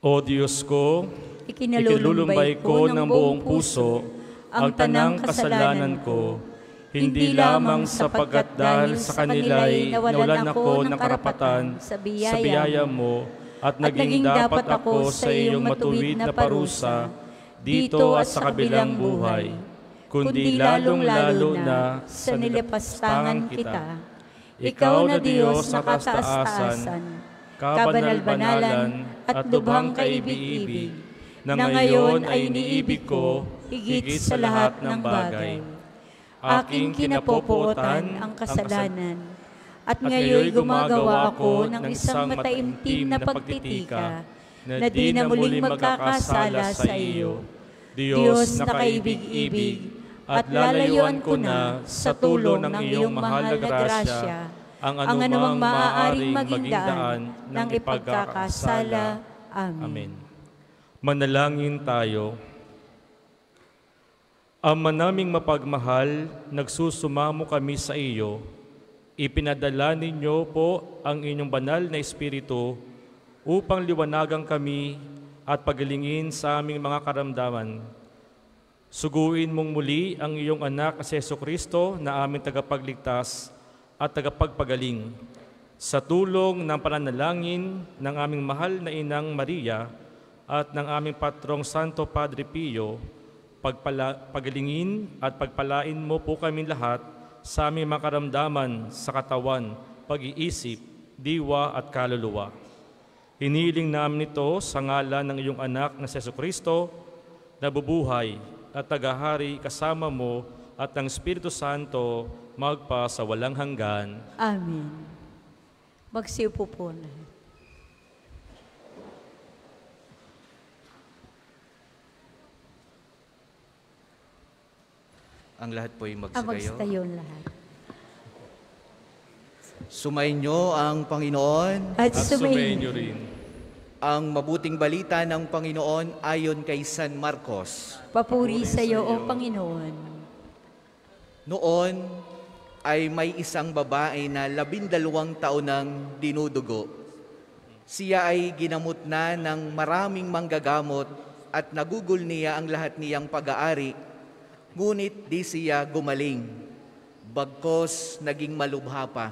O Diyos ko, Ikinalulumbay ko ng buong puso ang tanang kasalanan ko, hindi lamang sapagkat dahil sa kanila'y nawalan ako ng karapatan sa biyaya mo at naging dapat ako sa iyong matuwid na parusa dito at sa kabilang buhay, kundi lalong-lalo na sa nilipastangan kita. Ikaw na Diyos na kataas-taasan, kabanal-banalan at lubhang kaibig-ibig, na ngayon ay iniibig ko higit sa lahat ng bagay. Aking kinapopuotan ang kasalanan, at ngayon gumagawa ako ng isang mataimtim na pagtitika na di na muling magkakasala sa iyo. Diyos na kaibig-ibig, at lalayuan ko na sa tulong ng iyong mahal na grasya ang anumang maaaring maging daan ng ipagkakasala. Amen. Manalangin tayo. Ama naming mapagmahal, nagsusumamo kami sa iyo. Ipinadala ninyo po ang inyong banal na Espiritu upang liwanagan kami at pagalingin sa aming mga karamdaman. Suguin mong muli ang iyong anak na si Jesucristo na aming tagapagligtas at tagapagpagaling. Sa tulong ng pananalangin ng aming mahal na Inang Maria at ng aming patrong Santo Padre Pio, pagalingin at pagpalain mo po kami lahat sa aming mga karamdaman sa katawan, pag-iisip, diwa at kaluluwa. Hiniling namin ito sa ngalan ng iyong anak na si Jesucristo, na bubuhay at tagahari kasama mo at ng Espiritu Santo magpa sa walang hanggan. Amen. Magsiupo po na. Ang lahat po'y Magstayo magsitayo. lahat. Sumainyo ang Panginoon. At Sumainyo rin. Ang mabuting balita ng Panginoon ayon kay San Marcos. Papuri sa iyo, O Panginoon. Noon ay may isang babae na 12 taon nang dinudugo. Siya ay ginamot na ng maraming manggagamot at nagugol niya ang lahat niyang pag-aari, ngunit di siya gumaling, bagkos naging malubha pa.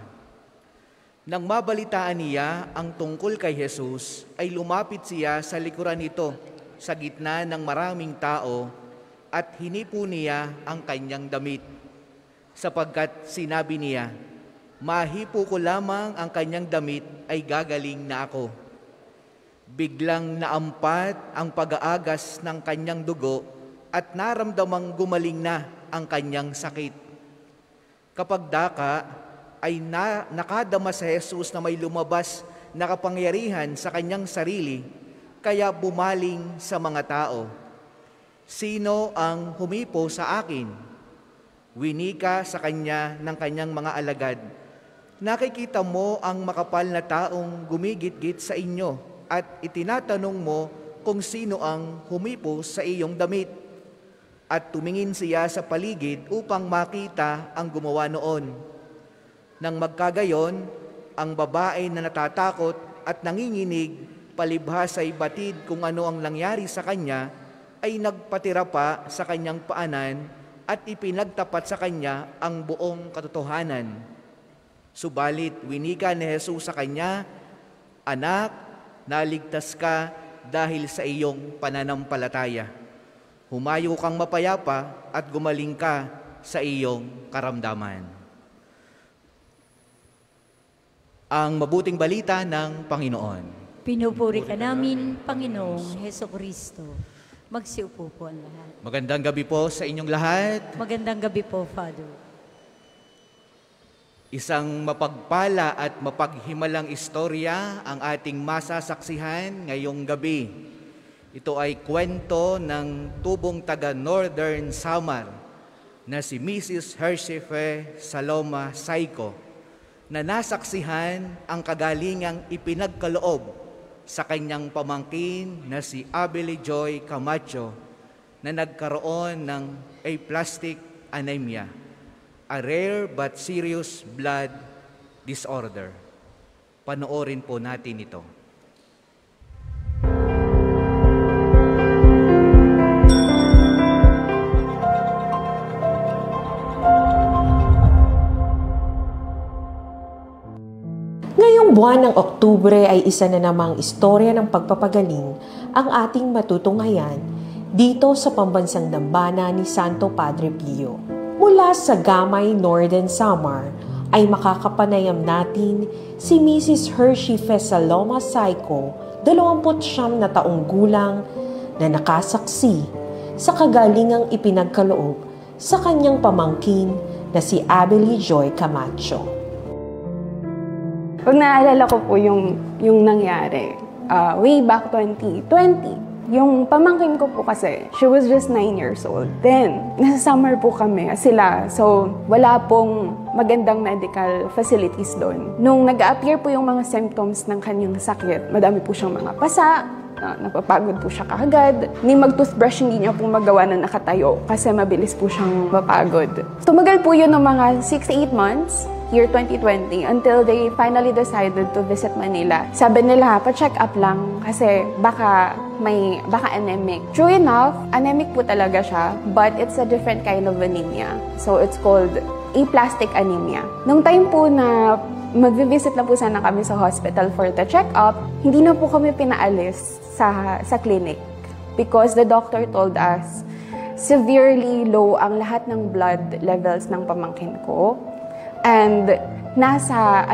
Nang mabalitaan niya ang tungkol kay Jesus, ay lumapit siya sa likuran nito sa gitna ng maraming tao at hinipo niya ang kanyang damit. Sapagkat sinabi niya, mahipo ko lamang ang kanyang damit ay gagaling na ako. Biglang naampat ang pag-aagas ng kanyang dugo at naramdamang gumaling na ang kanyang sakit. Kapag daka, ay nakadama sa Jesus na may lumabas na kapangyarihan sa kanyang sarili, kaya bumaling sa mga tao. Sino ang humipo sa akin? Winika sa kanya ng kanyang mga alagad. Nakikita mo ang makapal na taong gumigit-git sa inyo at itinatanong mo kung sino ang humipo sa iyong damit. At tumingin siya sa paligid upang makita ang gumawa noon. Nang magkagayon, ang babae na natatakot at nanginginig, palibhas ay batid kung ano ang nangyari sa kanya, ay nagpatira pa sa kanyang paanan at ipinagtapat sa kanya ang buong katotohanan. Subalit, winika ni Jesus sa kanya, anak, naligtas ka dahil sa iyong pananampalataya. Humayo kang mapayapa at gumaling ka sa iyong karamdaman. Ang mabuting balita ng Panginoon. Pinupuri ka namin, Panginoong Hesukristo. Magsiupo po ang lahat. Magandang gabi po sa inyong lahat. Magandang gabi po, Father. Isang mapagpala at mapaghimalang istorya ang ating masasaksihan ngayong gabi. Ito ay kwento ng tubong taga Northern Samar na si Mrs. Hersheyfe Saloma Saiko, na nasaksihan ang kagalingang ipinagkaloob sa kanyang pamangkin na si Abeli Joy Camacho na nagkaroon ng aplastic anemia, a rare but serious blood disorder. Panoorin po natin ito. Ngayong buwan ng Oktubre ay isa na namang istorya ng pagpapagaling ang ating matutunghayan dito sa pambansang dambana ni Santo Padre Pio. Mula sa Gamay, Northern Samar ay makakapanayam natin si Mrs. Hersheyfe Saloma Saiko, 29 na taong gulang na nakasaksi sa kagalingang ipinagkaloob sa kanyang pamangkin na si Abeli Joy Camacho. Pag naalala ko po yung nangyari, way back 2020, Yung pamangkin ko po kasi, she was just 9 years old. Then, nasa summer po kami, sila. So, wala pong magandang medical facilities doon. Nung nag-appear po yung mga symptoms ng kanyang sakit, madami po siyang mga pasa, napapagod po siya kaagad. Ni mag-toothbrush, hindi niya po magawa na nakatayo kasi mabilis po siyang mapagod. Tumagal po yun ng mga 6 to 8 months, year 2020, until they finally decided to visit Manila. Sabi nila, pa-check up lang kasi baka anemic. True enough, anemic po talaga siya, but it's a different kind of anemia. So it's called aplastic anemia. Nung time po na mag-visit na po sana kami sa hospital for the check-up, hindi na po kami pinaalis sa clinic because the doctor told us severely low ang lahat ng blood levels ng pamangkin ko. And nasa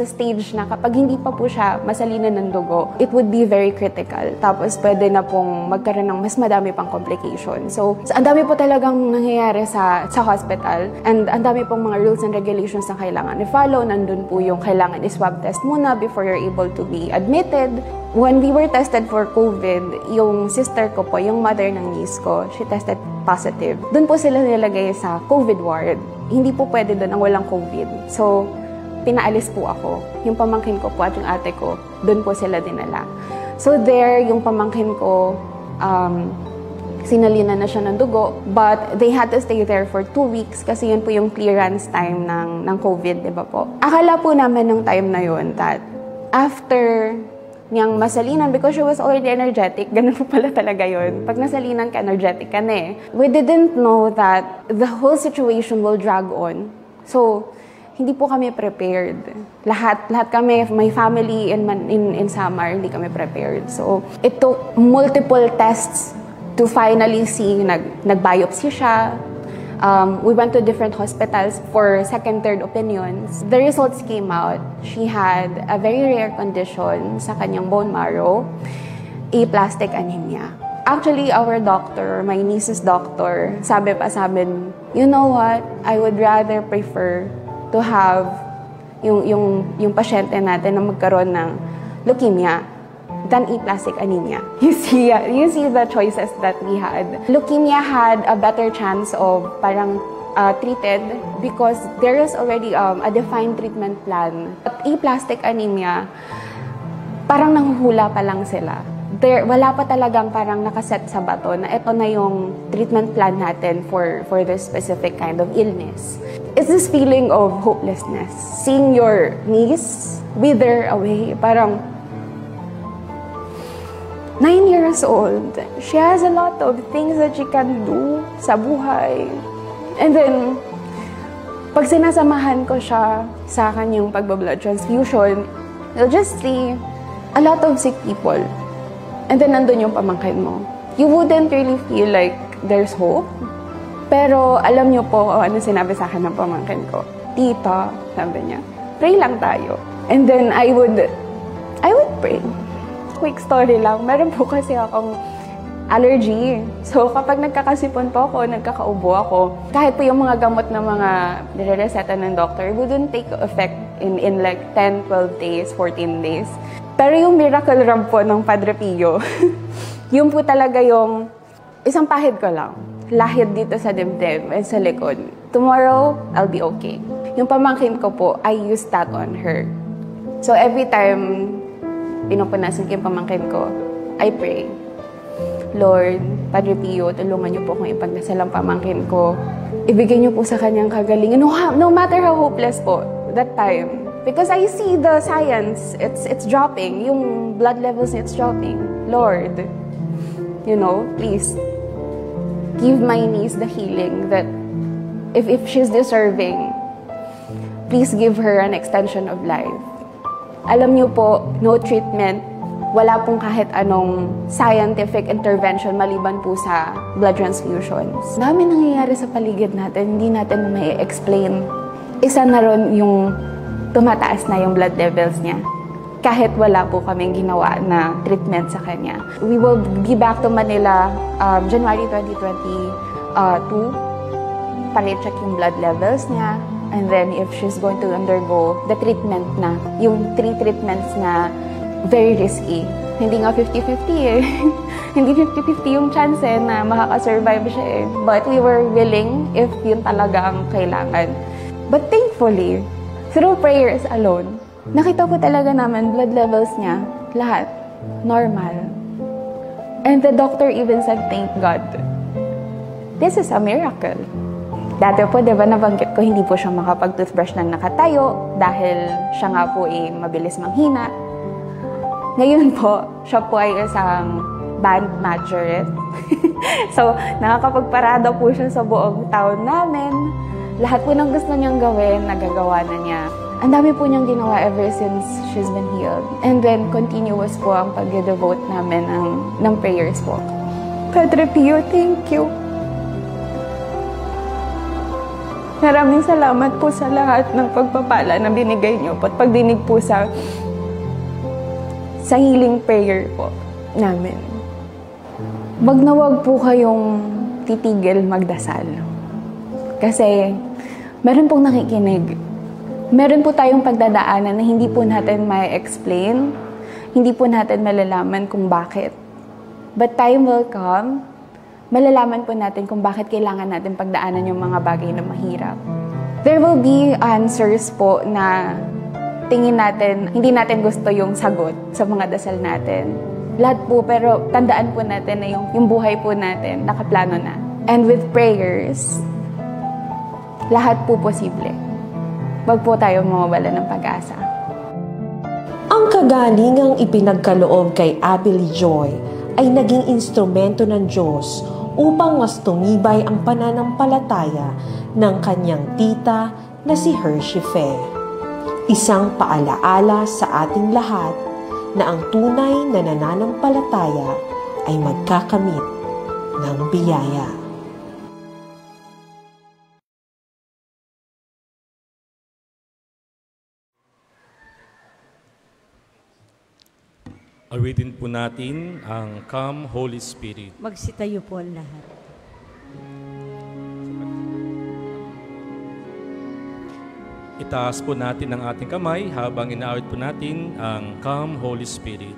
stage na kapag hindi pa po siya masalinan ng dugo, it would be very critical. Tapos pwede na pong magkaroon ng mas madami pang complication. So ang dami po talagang nangyayari sa hospital, and ang dami pong mga rules and regulations na kailangan i-follow. Nandun po yung kailangan i-swab test muna before you're able to be admitted. When we were tested for COVID, yung sister ko po, yung mother ng niece ko, she tested positive. Doon po sila nilagay sa COVID ward. Hindi po pwede doon ang walang COVID. So, pinaalis po ako. Yung pamangkin ko po at yung ate ko, doon po sila dinala. So there, yung pamangkin ko, sinalinan na siya ng dugo, but they had to stay there for 2 weeks kasi yun po yung clearance time ng COVID, di ba po? Akala po namin nung time na yun that after niyang masalinan, because she was already energetic, ganun po pala talaga yun. Pag nasalinan ka, energetic ka na eh. We didn't know that the whole situation will drag on. So, hindi po kami prepared. Lahat kami, my family in Samar, hindi kami prepared. So, it took multiple tests to finally see, nag-biopsy siya. We went to different hospitals for second, third opinions. The results came out. She had a very rare condition sa kanyang bone marrow, aplastic anemia. Actually, our doctor, my niece's doctor, sabi pa sa amin, you know what, I would rather prefer to have yung pasyente natin na magkaroon ng leukemia than aplastic anemia. You see the choices that we had. Leukemia had a better chance of parang treated because there is already a defined treatment plan. But aplastic anemia, parang nanghuhula pa lang sila. Wala pa talagang parang nakaset sa bato na ito na yung treatment plan natin for this specific kind of illness. It's this feeling of hopelessness. Seeing your niece wither away, parang 9 years old. She has a lot of things that she can do sa buhay. And then, pag sinasamahan ko siya sa kanyang pagba-blood transfusion, you'll just see a lot of sick people. And then, nandun yung pamangkin mo. You wouldn't really feel like there's hope. Pero, alam niyo po ano sinabi sa akin ng pamangkin ko. Tita, sabi niya, pray lang tayo. And then, I would pray. Quick story lang. Meron po kasi akong allergy. So, kapag nagkakasipon po ako, nagkakaubo ako, kahit po yung mga gamot na mga nire-reseta ng doctor, wouldn't take effect in like 10, 12 days, 14 days. Pero yung miracle rub po ng Padre Pio, yun po talaga yung isang pahid ko lang. Lahid dito sa dibdib and sa likod. Tomorrow, I'll be okay. Yung pamangkin ko po, I use that on her. So, every time pinupunasan ko yung pamangkin ko, I pray, Lord, Padre Pio, tulungan niyo po akong ipagdasal ang pamangkin ko. Ibigay niyo po sa kanyang kagalingan. No matter how hopeless po that time. Because I see the science, it's dropping. Yung blood levels, it's dropping. Lord, please, give my niece the healing that if she's deserving, please give her an extension of life. Alam niyo po, no treatment, wala pong kahit anong scientific intervention maliban po sa blood transfusions. Dami nangyayari sa paligid natin, hindi natin may explain. Isa na ron yung tumataas na yung blood levels niya. Kahit wala po kaming ginawa na treatment sa kanya. We will be back to Manila January 2022 para i-check yung blood levels niya. And then, if she's going to undergo the treatment na, yung 3 treatments na very risky. Hindi nga 50-50 eh. Hindi 50-50 yung chance na makakasurvive siya eh. But we were willing if yun talaga ang kailangan. But thankfully, through prayers alone, nakita po talaga namin blood levels niya, lahat, normal. And the doctor even said, thank God. This is a miracle. Dati po, di ba, nabanggit ko, hindi po siya makapag-toothbrush ng nakatayo dahil siya nga po mabilis manghina. Ngayon po, siya po ay isang band majorette. So, nakakapagparada po siya sa buong town namin. Lahat po ng gusto niyang gawin, nagagawa na niya. Ang dami po niyang ginawa ever since she's been healed. And then, continuous po ang pag-devote namin ng prayers po. Padre Pio, thank you. Maraming salamat po sa lahat ng pagpapala na binigay niyo po at pagdinig po sa healing prayer po namin. Wag na wag po kayong titigil magdasal. Kasi meron pong nakikinig. Meron po tayong pagdadaanan na hindi po natin ma-explain, hindi po natin malalaman kung bakit. But time will come, malalaman po natin kung bakit kailangan natin pagdaanan yung mga bagay na mahirap. There will be answers po na tingin natin, hindi natin gusto yung sagot sa mga dasal natin. Lahat po, pero tandaan po natin na yung buhay po natin, nakaplano na. And with prayers, lahat po posible. Wag po tayo mawawala ng pag-asa. Ang kagalingang ipinagkaloob kay Abby Joy ay naging instrumento ng Diyos upang mas tumibay ang pananampalataya ng kanyang tita na si Hershey Faye. Isang paalaala sa ating lahat na ang tunay na nananampalataya ay magkakamit ng biyaya. Awitin po natin ang Come Holy Spirit. Magsitayo po ang lahat. Itaas po natin ang ating kamay habang inaawit po natin ang Come Holy Spirit.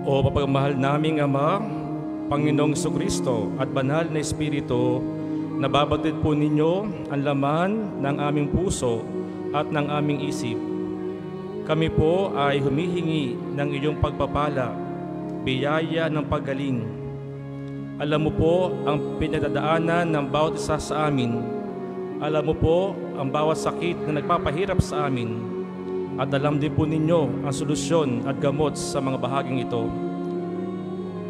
O mapagmahal naming Ama, Panginoong Jesucristo at Banal na Espiritu, nababatid po ninyo ang laman ng aming puso at ng aming isip. Kami po ay humihingi ng iyong pagpapala, biyaya ng paggaling. Alam mo po ang pinagdadaanan ng bawat isa sa amin. Alam mo po ang bawat sakit na nagpapahirap sa amin. At alam din po ninyo ang solusyon at gamot sa mga bahaging ito.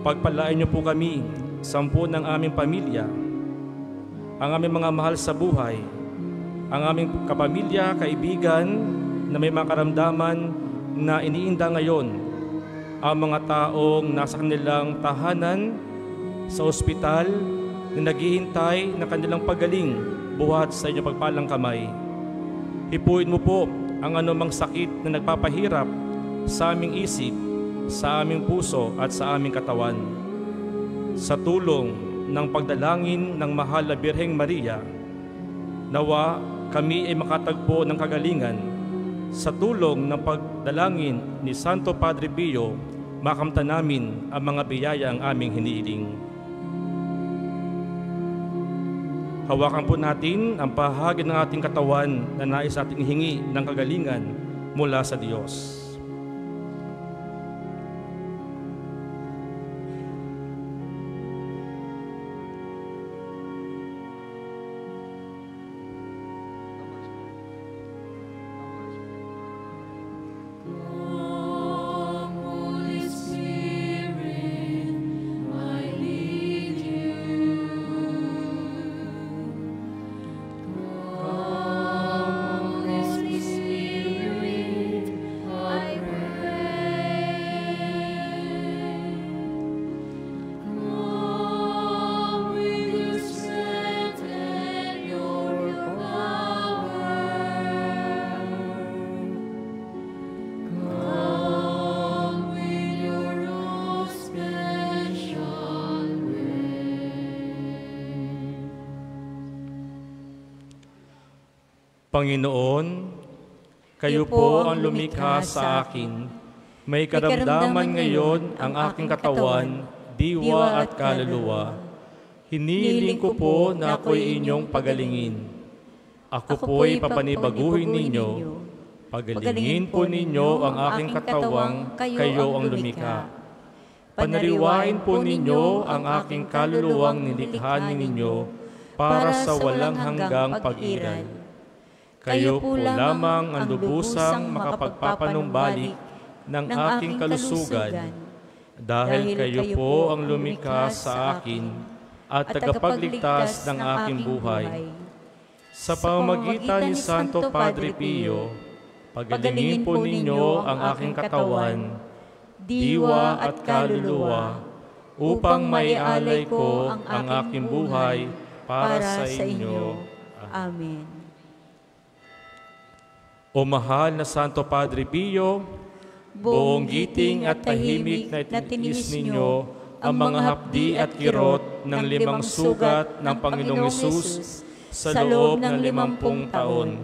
Pagpalain niyo po kami, 10 ng aming pamilya, ang aming mga mahal sa buhay, ang aming kapamilya, kaibigan na may mga karamdaman na iniinda ngayon, ang mga taong nasa kanilang tahanan, sa ospital, na naghihintay ng kanilang paggaling buhat sa inyong pagpalang kamay. Hipuin mo po ang anumang sakit na nagpapahirap sa aming isip, sa aming puso at sa aming katawan. Sa tulong ng pagdalangin ng mahal na Birheng Maria, nawa kami ay makatagpo ng kagalingan. Sa tulong ng pagdalangin ni Santo Padre Pio, makamtan namin ang mga biyaya ang aming hinihiling. Hawakan po natin ang bahagi ng ating katawan na nais ating hingi ng kagalingan mula sa Diyos. Panginoon, kayo po ang lumikha sa akin. May karamdaman ngayon ang aking katawan, diwa at kaluluwa. Hiniling ko po na ako'y inyong pagalingin. Ako po'y papanibaguhin ninyo. Pagalingin po ninyo ang aking katawang kayo ang lumikha. Panariwain po ninyo ang aking kaluluwang nilikha ninyo para sa walang hanggang pag-iral. Kayo po lamang ang lubusang makapagpapanumbalik ng aking kalusugan, dahil kayo po ang lumikha sa akin at tagapagligtas ng aking buhay. Sa pamamagitan ni Santo Padre Pio, pagalingin po ninyo ang aking katawan, diwa at kaluluwa, upang maialay ko ang aking buhay para sa inyo. Amen. O mahal na Santo Padre Pio, buong giting at tahimik na itiniis ninyo ang mga hapdi at kirot ng 5 sugat ng Panginoong Hesus sa loob ng 50 taon.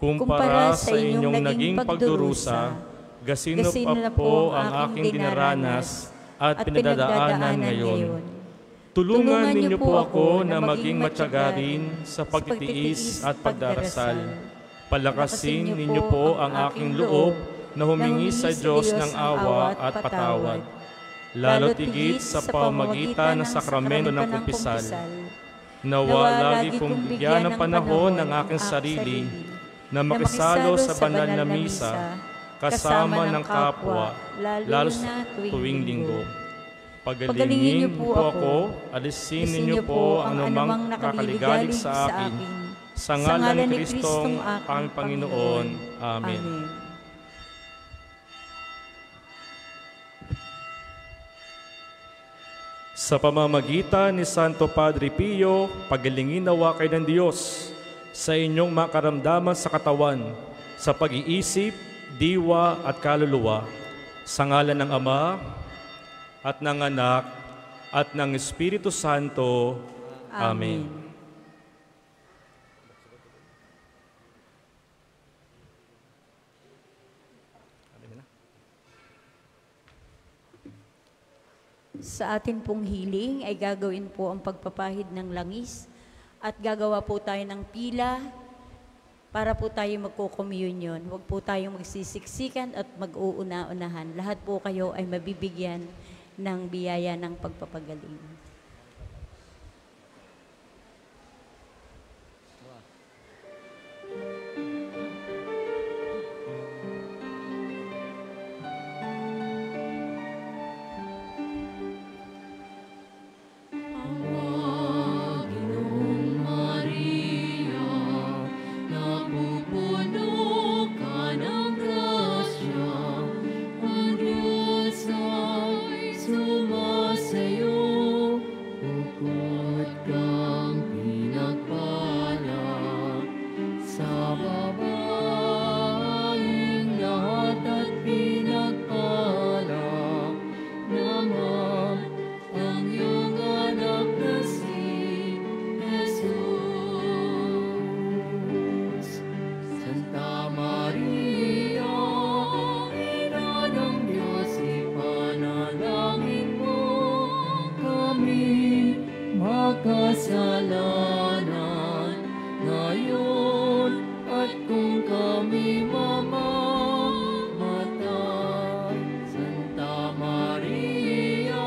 Kumpara sa inyong naging pagdurusa, gasinop po ang aking dinaranas at pinadadaanan ngayon. Tulungan ninyo po ako na maging matiyagarin sa pagtitiis at pagdarasal. Palakasin ninyo po ang aking loob na humingi sa Diyos ng awa at patawad, lalo't higit sa pamamagitan ng sakramento ng kumpisal. Nawa lagi kong bigyan ng panahon ng aking sarili na makisalo sa banal na misa kasama ng kapwa, lalo na tuwing linggo. Pagalingin po ako, alisin ninyo po ang anumang nakaligalig sa akin. Sa ngalan ni Kristong aming Panginoon. Amen. Sa pamamagitan ni Santo Padre Pio, pagalingin nawa kayo ng Diyos sa inyong makaramdaman sa katawan, sa pag-iisip, diwa at kaluluwa, sa ngalan ng Ama at ng Anak at ng Espiritu Santo. Amen. Sa atin pong healing ay gagawin po ang pagpapahid ng langis at gagawa po tayo ng pila para po tayo magko-communion. Huwag po tayong magsisiksikan at mag-uuna-unahan. Lahat po kayo ay mabibigyan ng biyaya ng pagpapagaling. Sumasayo kung kami mamamatay. Santa Maria,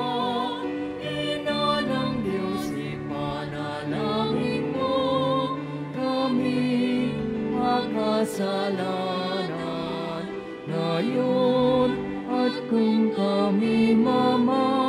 Ina ng Diyos, ipanalangin mo kami makasalanan ngayon at kung kami mamamatay.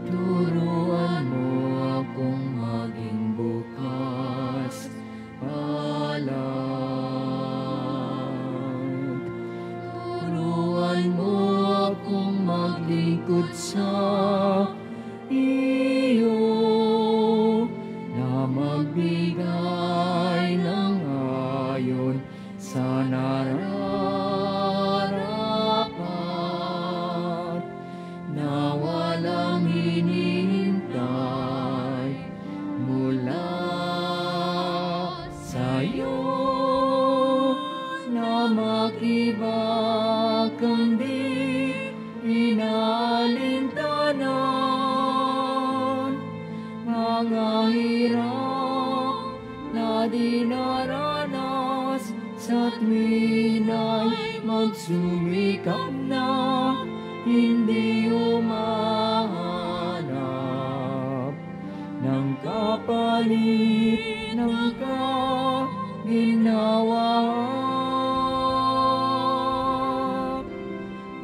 Turuan mo akong maging bukas palad. Turuan mo akong maglingkod sa iyo, na magbigay ng ayon sa nararapat, na walang hinihintay mula sa'yo, na makibak ang di inaalintanan, mga hirap na dinaranas sa tuwina'y magsumikap na hindi umahanap ng kapalit ng kaginhawa,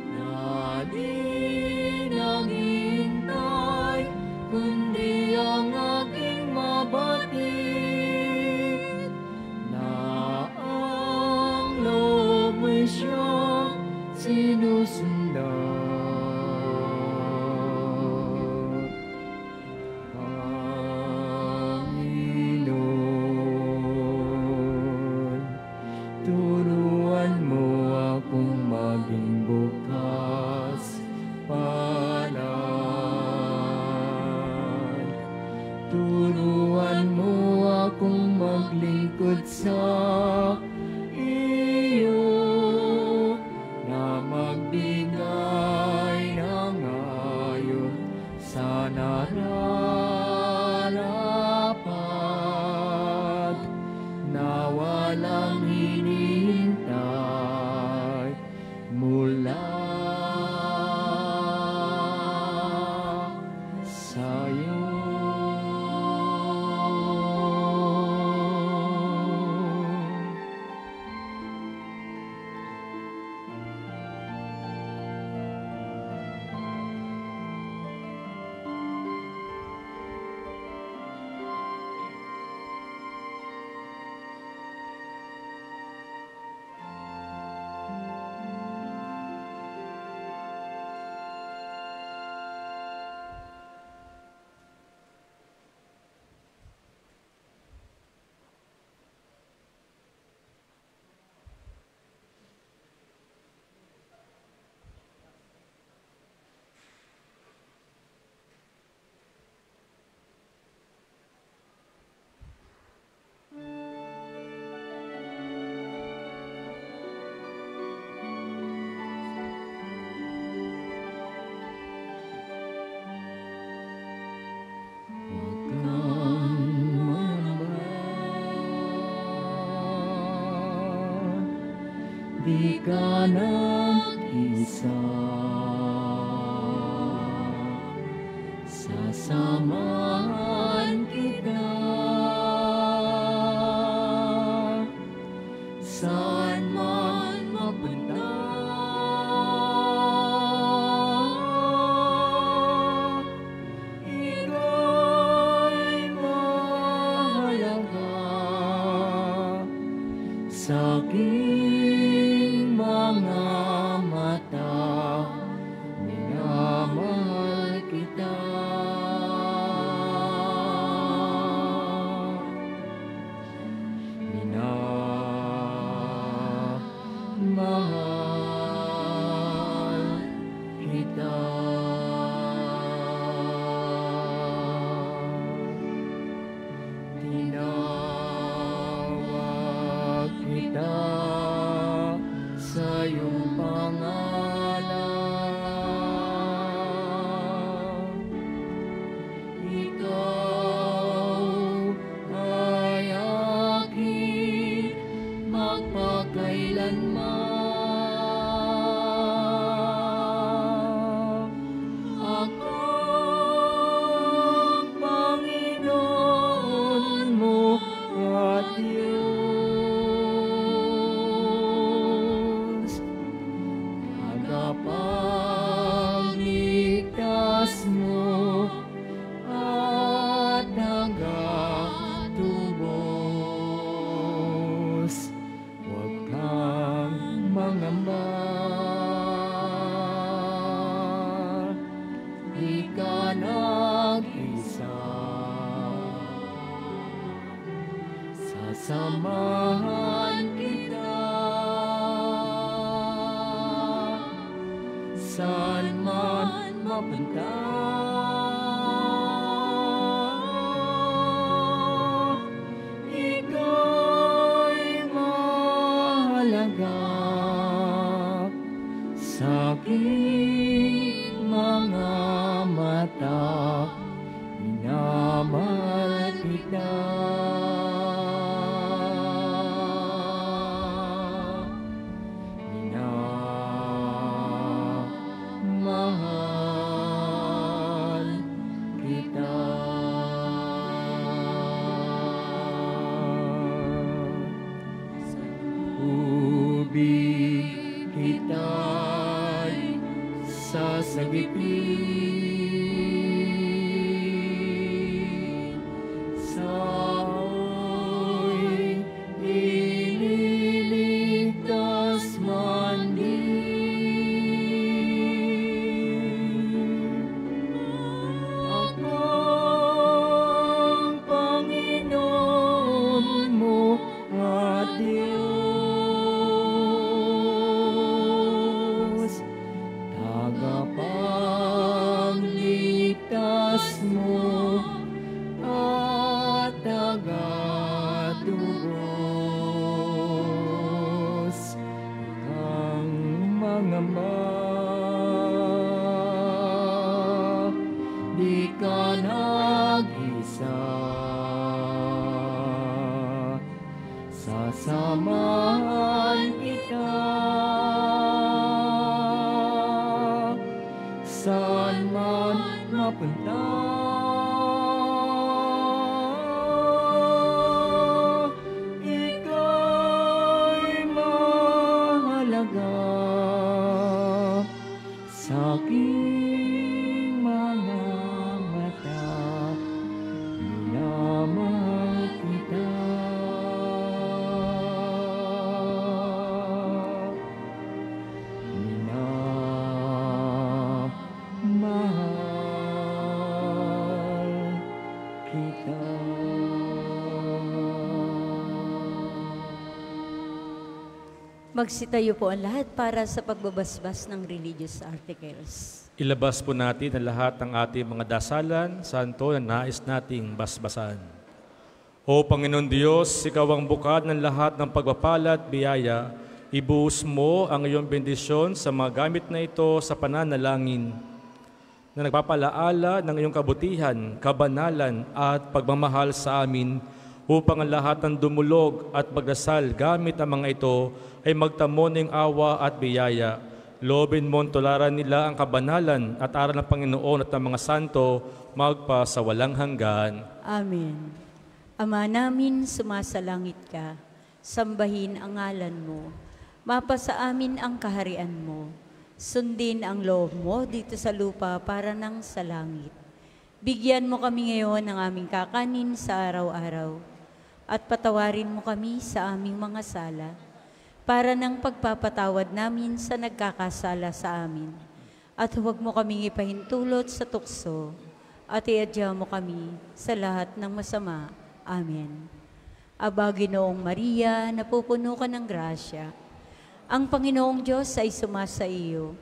na di naghihintay kundi ang aking mabatid, na ang loob mo'y siyang sinusundan. Panginoon, Ika nag-isa, sasamahan kita, saan man mapunta. Ika'y mahalaga sa aking mga mata, minamahal kita. Minamahal kita. Tinawag kita sa iyong pangalan. Ikaw ay aking magpakailanman. Akong Panginoon mo at Diyos, tagapagligtas mo at tagatubos. Huwag kang mangamba, di ka nag-isa, sasamahan kita, saan man mapunta. Ika'y mahalaga sa aking mga mata, minamahal kita. Minamahal kita. Ubig kita'y sasagipin, sa'yo'y ililigtas man din. Akong Panginoon mo at Diyos, tagapagligtas mo at tagatubos. Ang mangamba, di ka nag-isa, sasamahan kita, saan man mapunta. Ika'y mahalaga sa aking mga mata, minamahal kita. Minamahal kita. Magsitayo po ang lahat para sa pagbabasbas ng religious articles. Ilabas po natin ang lahat ng ating mga dasalan, santo na nais nating basbasan. O Panginoon Diyos, Ikaw ang bukad ng lahat ng pagpapala at biyaya. Ibuhos mo ang iyong bendisyon sa mga gamit na ito sa pananalangin na nagpapalaala ng iyong kabutihan, kabanalan at pagmamahal sa amin upang ang lahat ng dumulog at magdasal gamit ang mga ito ay magtamo ng awa at biyaya. Loobin mo tularan nila ang kabanalan at aral ng Panginoon at ng mga santo magpa sa walang hanggan. Amen. Ama namin, sumasalangit ka, sambahin ang ngalan mo. Mapasa amin ang kaharian mo. Sundin ang loob mo dito sa lupa para nang sa langit. Bigyan mo kami ngayon ng aming kakanin sa araw-araw at patawarin mo kami sa aming mga sala para nang pagpapatawad namin sa nagkakasala sa amin. At huwag mo kaming ipahintulot sa tukso at iadya mo kami sa lahat ng masama. Amen. Aba, Ginoong Maria, napupuno ka ng grasya. Ang Panginoong Diyos ay sumasa iyo.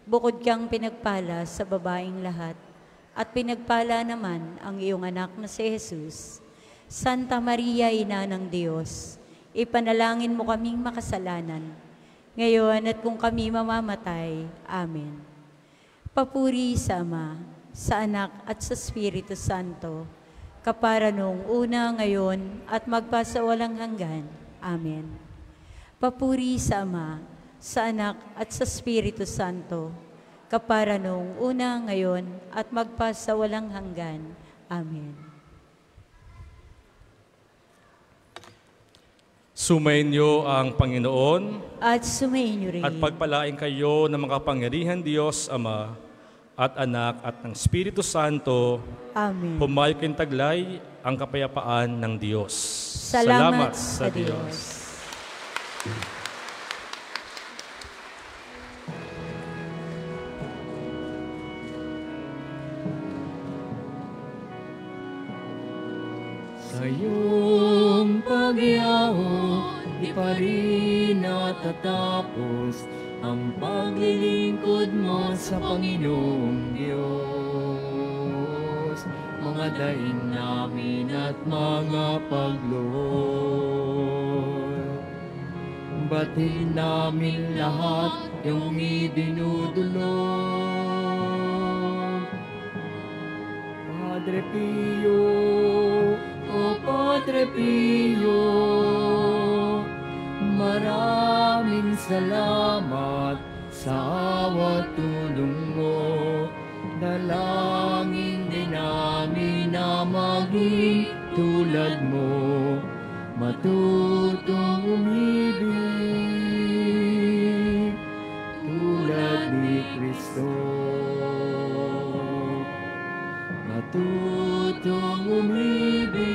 Bukod kang pinagpala sa babaeng lahat, at pinagpala naman ang iyong anak na si Jesus. Santa Maria, Ina ng Diyos, ipanalangin mo kaming makasalanan, ngayon at kung kami mamamatay. Amen. Papuri sa Ama, sa Anak at sa Espiritu Santo, kapara noong una, ngayon, at magpasawalang hanggan. Amen. Papuri sa Ama, sa Anak at sa Espiritu Santo, kapara noong una, ngayon, at magpasawalang hanggan. Amen. Sumainyo ang Panginoon at sumainyo rin. at pagpalain kayo ng makapangyarihan Diyos, Ama, at Anak at ng Espiritu Santo. Amen. Humayo kayong taglay ang kapayapaan ng Diyos. Salamat sa Diyos. Sa iyong pag-iahon, di pa rin natatapos ang paglilingkod mo sa Panginoong Diyos. Mga daing namin at mga pagluhod, batiin namin lahat yung idinudulog. Padre Pio, O Padre Pio, maraming salamat sa awa tulong mo. Dalangin din namin na maging tulad mo, matutong umibig tulad ni Kristo. Matutong umibig